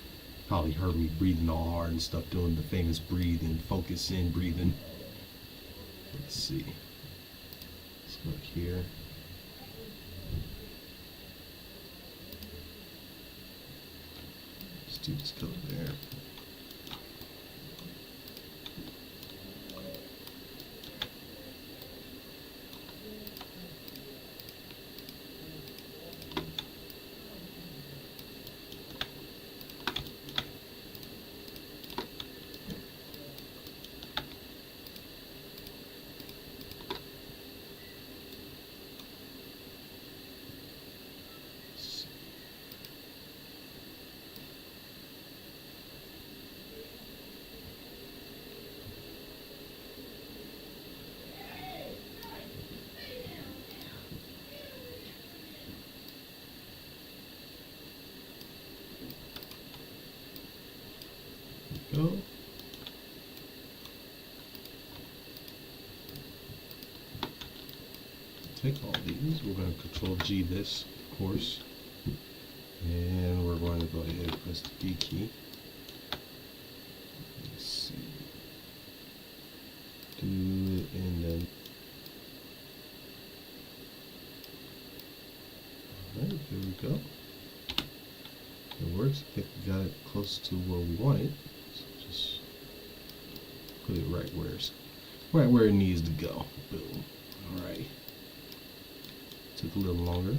probably heard me breathing all hard and stuff, doing the famous breathing, focus in, breathing. Let's see. Let's go here. Let's do this color there. Go. Take all these. We're going to Control G this, of course, and we're going to go ahead and press the D key. Let's see. Do it and then. Alright, there we go. It works. I think we got it close to where we want it. So just put it right where it needs to go. Boom. Alright. Took a little longer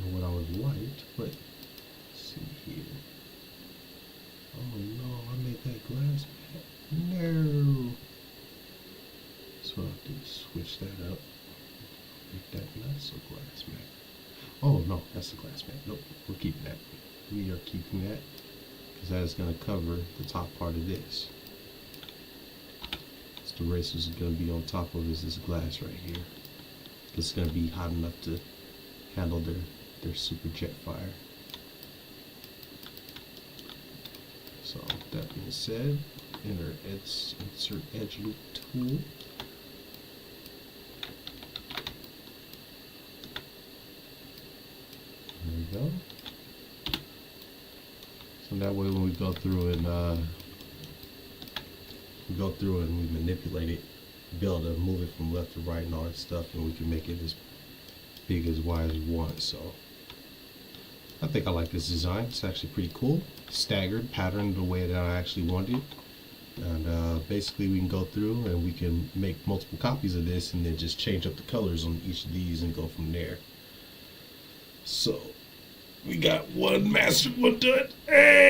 than what I would like, but let's see here. Oh no, I made that glass matte. No. glass mat. Oh no, that's the glass mat. Nope, we're keeping that. We are keeping that because that is going to cover the top part of this. So the racers are going to be on top of this glass right here. It's going to be hot enough to handle their super jet fire. So that being said, insert edge loop tool. There we go. So that way when we go through and we manipulate it, be able to move it from left to right and all that stuff, and we can make it as big as wide as we want. So I think I like this design. It's actually pretty cool. Staggered, patterned the way that I actually want it. And basically we can go through and we can make multiple copies of this and then just change up the colors on each of these and go from there. So we got one master one done. Hey,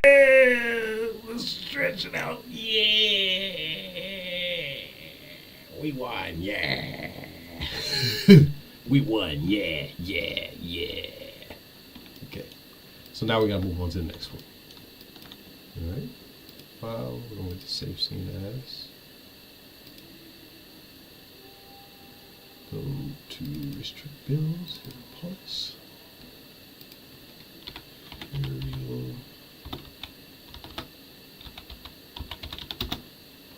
let's stretch it out. Yeah, we won. Yeah, we won. Yeah, yeah, yeah. Okay, so now we gotta move on to the next one. All right, file. We're going to save scene as. Go to restrict bills. Hit pulse. Aerial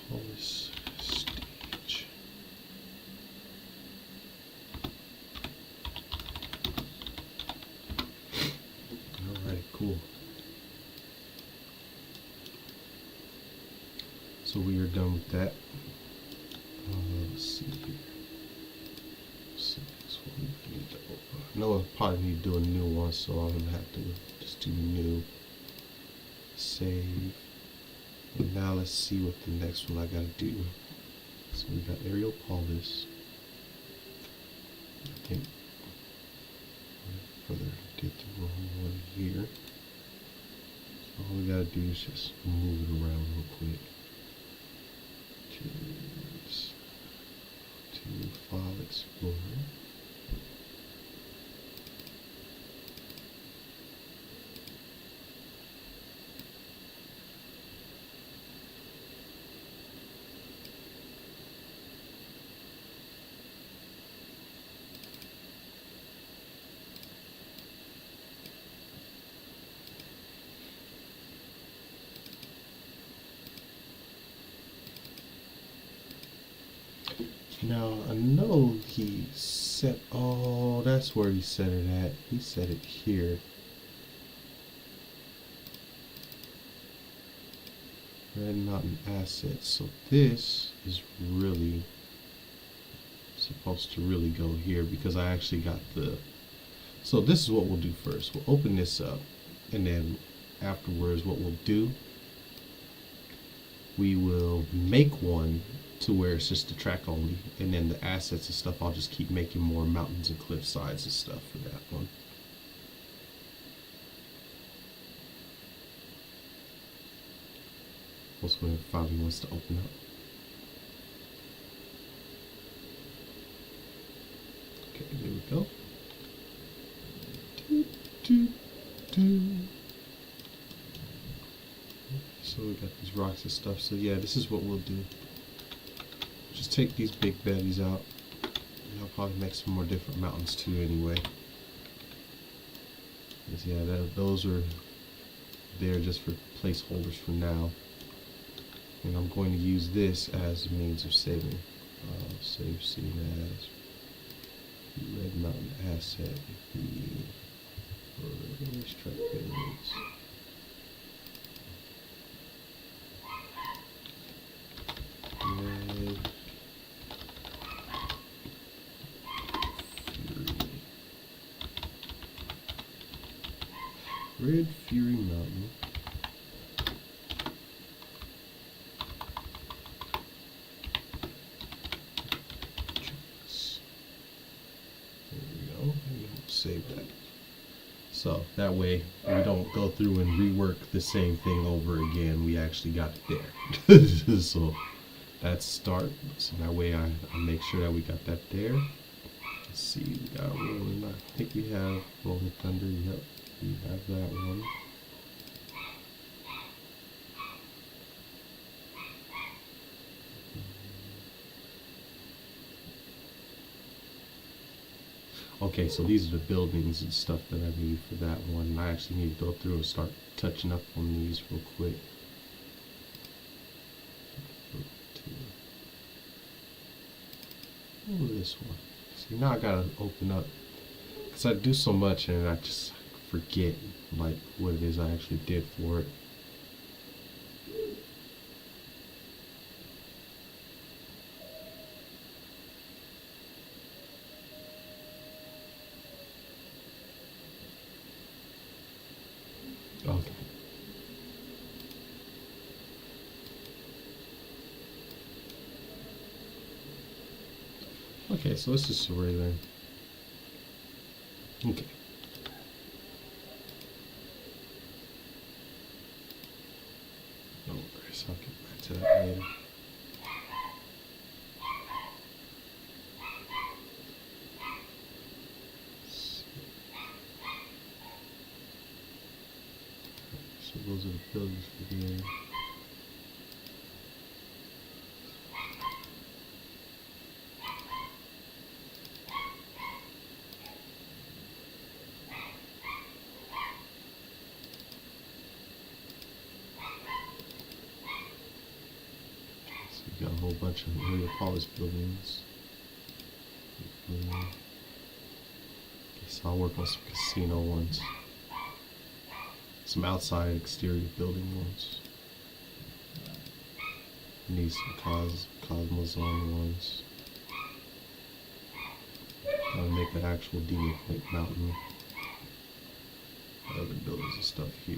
pulse stage. Alright, cool. So we are done with that. Let's see here. So this one we need to open. I know I probably need to do a new one, so I'm gonna have to just do new, save, and now let's see what the next one I gotta do. So we got aerial polish. I think further did the wrong one here. So all we gotta do is just move it around real quick. Choose to File Explorer. Now I know he set. Oh, that's where he set it at. He set it here. Red Mountain Assets. So this is really supposed to really go here because I actually got the. So this is what we'll do first. We'll open this up, and then afterwards, what we'll do, we will make one to where it's just the track only, and then the assets and stuff I'll just keep making more mountains and cliff sides and stuff for that one. Also when it finally wants to open up. Okay, there we go. So we got these rocks and stuff. So yeah, this is what we'll do. Just take these big baddies out. And I'll probably make some more different mountains too anyway. Because yeah, those are there just for placeholders for now. And I'm going to use this as a means of saving. Save scene as Red Mountain Asset. Racetrack builds. Red Fury Mountain. There we go. And we'll save that. So that way we don't go through and rework the same thing over again. We actually got it there. So that's start. So that way I make sure that we got that there. Let's see, we got Rolling. I think we have Rolling Thunder. Yep, we have that one. Okay, so these are the buildings and stuff that I need for that one. And I actually need to go through and start touching up on these real quick. Oh, this one. See, now I gotta open up because I do so much and I just forget like what it is I actually did for it. Okay. Okay, so it's just array then. Okay. No worries, I'll get back to that later. So those are the buildings for the area. So we got a whole bunch of area polished buildings. Okay, so I'll work on some casino ones. Some outside exterior building ones. Need some Cosmozone ones. I'll make an actual Demon Point Mountain. Other buildings and stuff here.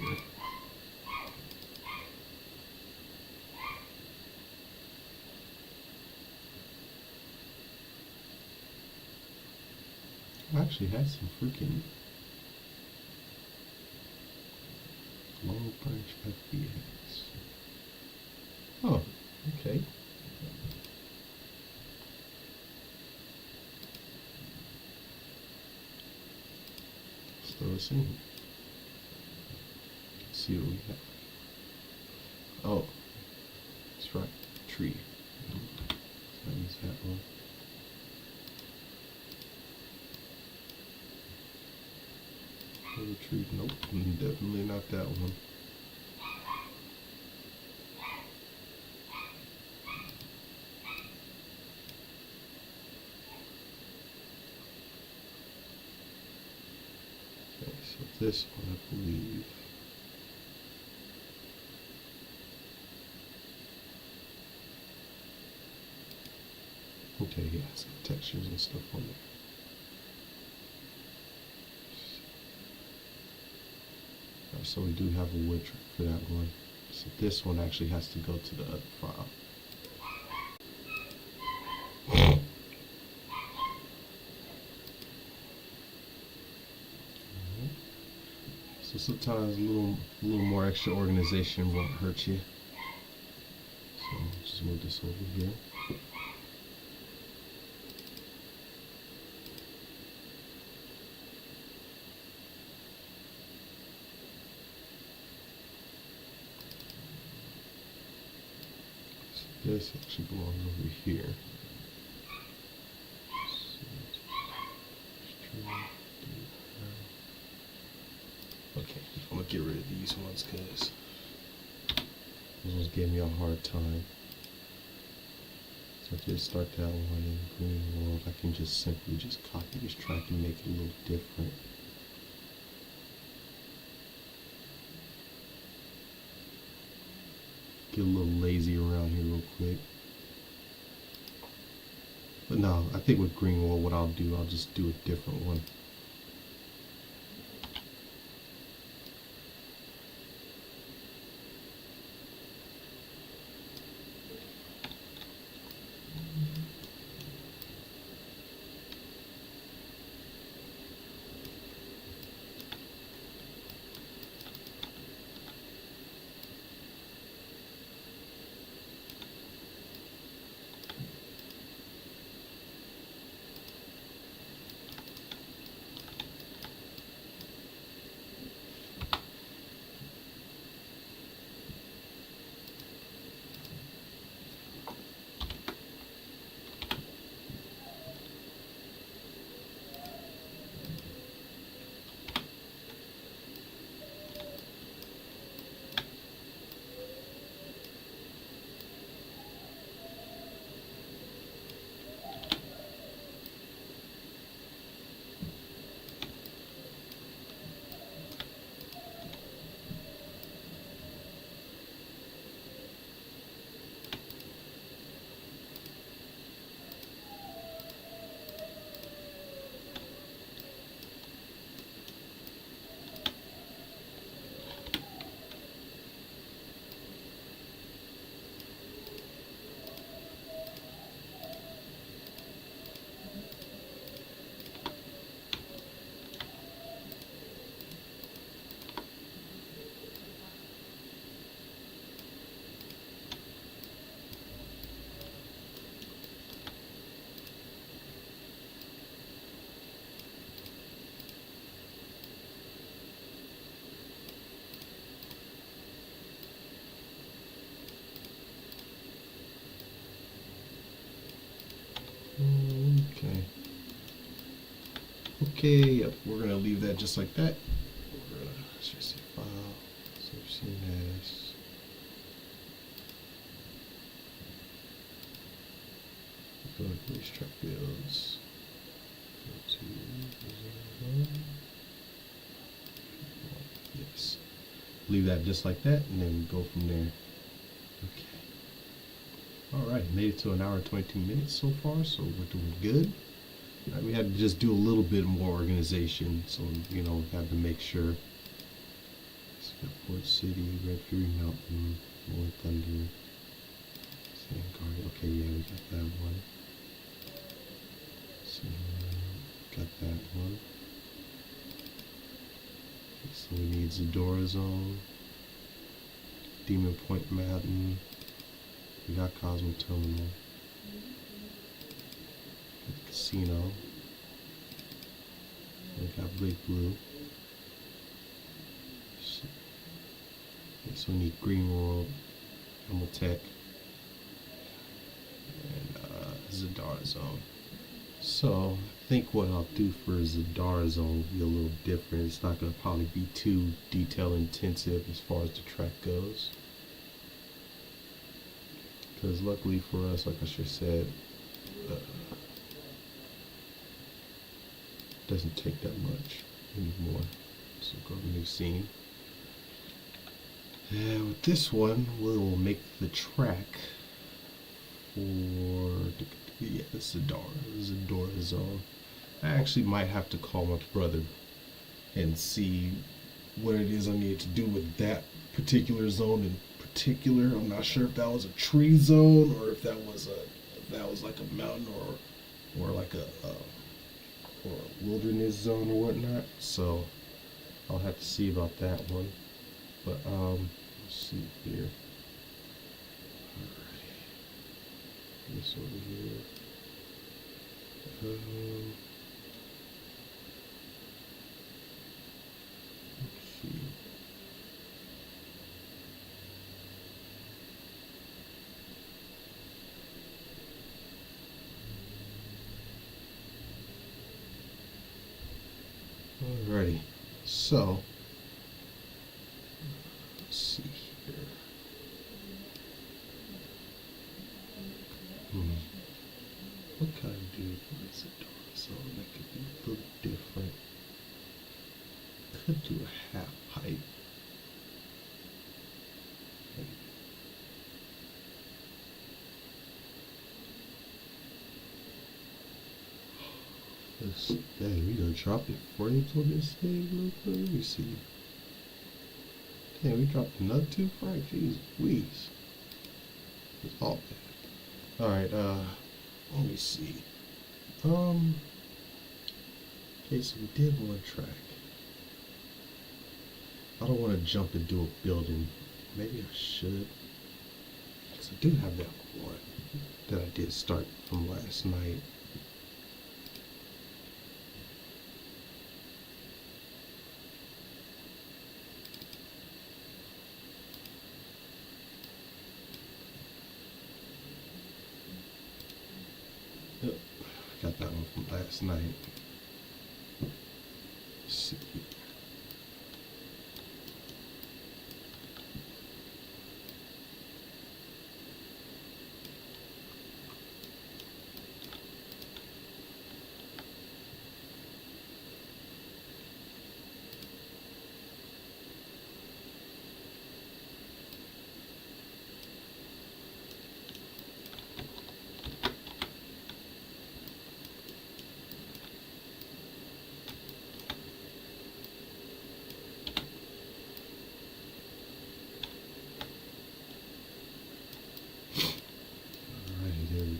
I actually had some freaking Long Branch FBX. Oh, okay. Still the same. Let's see what we have. Oh, that's right. Tree. That means that one. Another tree. Nope, definitely not that one. Okay, so this one I believe. Okay, yeah, some textures and stuff on there. Alright, so we do have a wood track for that one. So this one actually has to go to the other file. So sometimes a little more extra organization won't hurt you. So just move this over here. So this actually belongs over here. Okay, I'm gonna get rid of these ones because those ones gave me a hard time. So I did start that one in Green World. I can just simply just copy this track and make it a little different. Get a little lazy around here real quick. But no, I think with Green World, what I'll do, I'll just do a different one. okay. Yep, we're gonna leave that just like that. We're gonna just say file, save scene as. Go to racetrack builds. Go to yes. Leave that just like that, and then go from there. Okay. All right, made it to an hour and 22 minutes so far, so we're doing good. We had to just do a little bit more organization, so we had to make sure. Port City, Red Fury Mountain, Rolling Thunder, Sand Guardian. Okay, yeah, we got that one. So got that one. Okay, so we need Zadora Zone, Demon Point Mountain. We got Cosmo Terminal. Got Casino. We got Big Blue. Okay, so we need Green World, Animal Tech, and Zadara Zone. So I think what I'll do for Zadara Zone will be a little different. It's not going to probably be too detail intensive as far as the track goes. Because luckily for us, like I just said, doesn't take that much anymore. So go to new scene. And with this one, we'll make the track for the Zadora Zone. I actually might have to call my brother and see what it is I need to do with that particular zone in particular. I'm not sure if that was a tree zone or if that was like a mountain or like a wilderness zone or whatnot. So I'll have to see about that one. But let's see here. Alrighty. This over here. Let's see. Alrighty. So let's see here. What can I do for this Zadora zone that could be a little different? Could do a half pipe. This dang, we gonna drop it frames on this thing. Let me see. Damn, we dropped another 2 frames. Jeez, Louise. It's all bad. Alright, let me see. Okay, so we did one track. I don't want to jump into a building. Maybe I should. Because I do have that one that I did start from last night. Yep, got that one from last night. Let's see.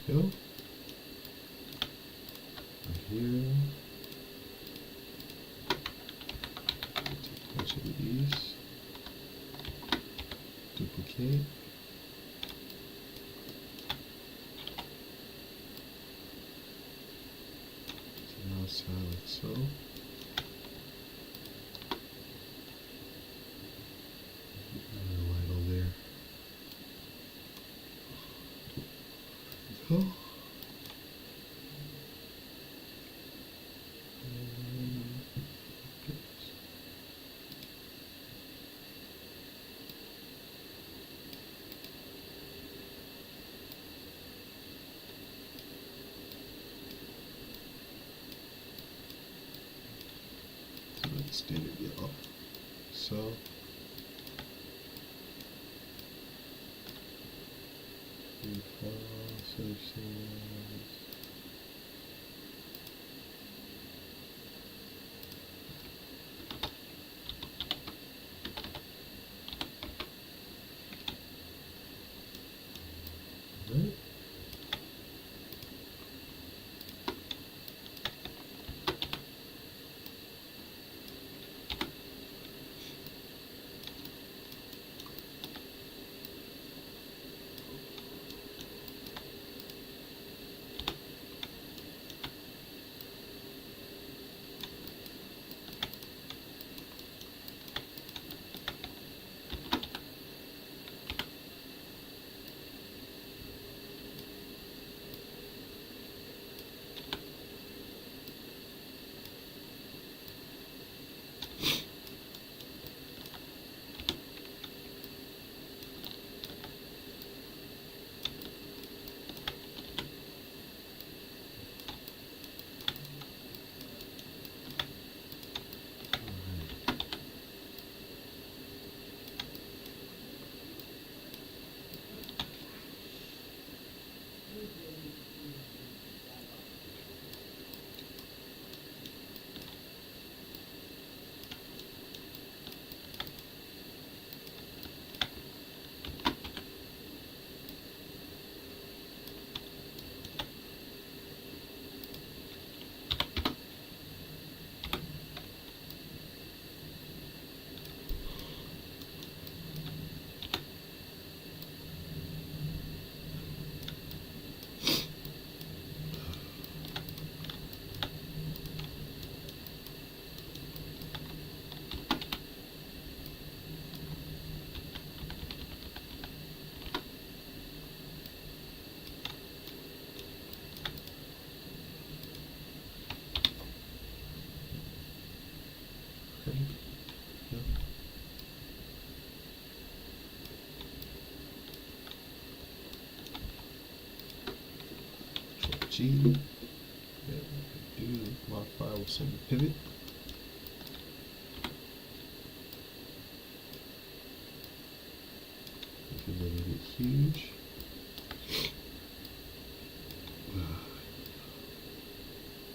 Go. Right here. Take a bunch of these. Duplicate. To the outside like so. Light on there. Go. extended, y'all. So. Right. G. Then we can do modify with single pivot. Make it a little bit huge.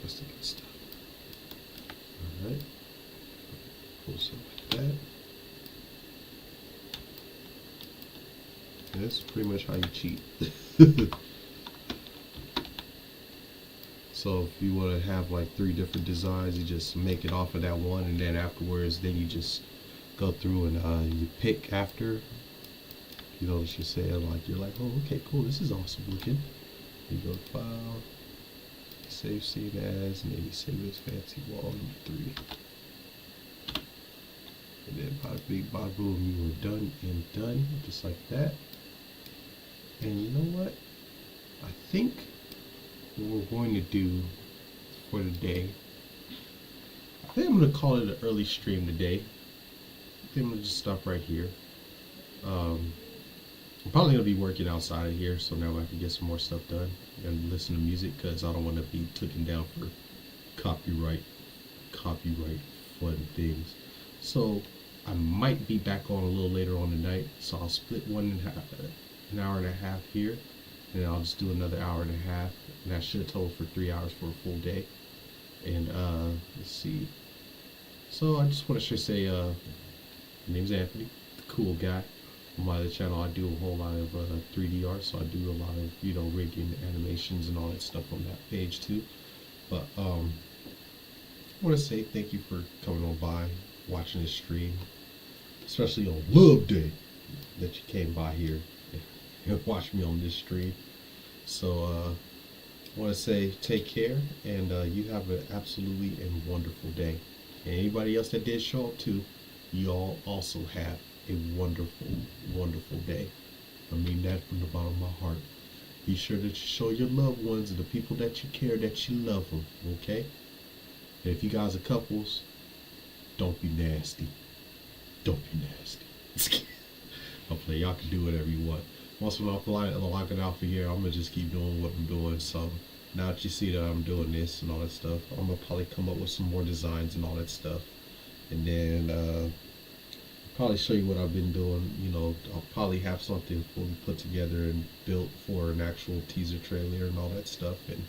That's the good stuff. Alright. Pull something like that. And that's pretty much how you cheat. So if you want to have like 3 different designs, you just make it off of that one, and then afterwards, then you just go through and you pick after. You know what you say? Like you're like, oh, okay, cool, this is awesome looking. You go to File, save as, and then you save this fancy wall number 3. And then bada bing, bada boom, you were done and done, just like that. And you know what? I think what we're going to do for the day, I think I'm going to call it an early stream today. I think I'm going to just stop right here. I'm probably going to be working outside of here, so now I can get some more stuff done and listen to music, because I don't want to be taken down for copyright fun things. So I might be back on a little later on tonight, so I'll split an hour and a half here, and I'll just do another hour and a half, and that should total for 3 hours for a full day. And let's see. So I just want to say, my name's Anthony, the cool guy. On my other channel, I do a whole lot of 3D art, so I do a lot of, you know, rigging, animations, and all that stuff on that page too. But I want to say thank you for coming on by, watching this stream, especially on Love Day, that you came by here and watched me on this stream. So I want to say take care, and you have an absolutely and wonderful day. And anybody else that did show up too, you all also have a wonderful, wonderful day. I mean that from the bottom of my heart. Be sure that you show your loved ones and the people that you care that you love them, okay? And if you guys are couples, don't be nasty. Don't be nasty. Hopefully y'all can do whatever you want. Once I'm locking out for here, I'm gonna just keep doing what I'm doing. So now that you see that I'm doing this and all that stuff, I'm gonna probably come up with some more designs and all that stuff. and then probably show you what I've been doing. You know, I'll probably have something fully put together and built for an actual teaser trailer and all that stuff, and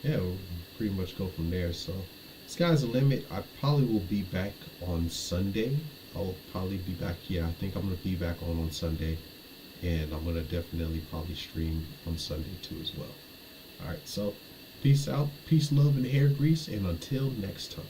yeah, we'll pretty much go from there. So, sky's the limit. I probably will be back on Sunday. I'll probably be back. Yeah, I think I'm gonna be back on Sunday, and I'm gonna definitely probably stream on Sunday too as well. All right, so peace out, peace, love, and hair grease, and until next time.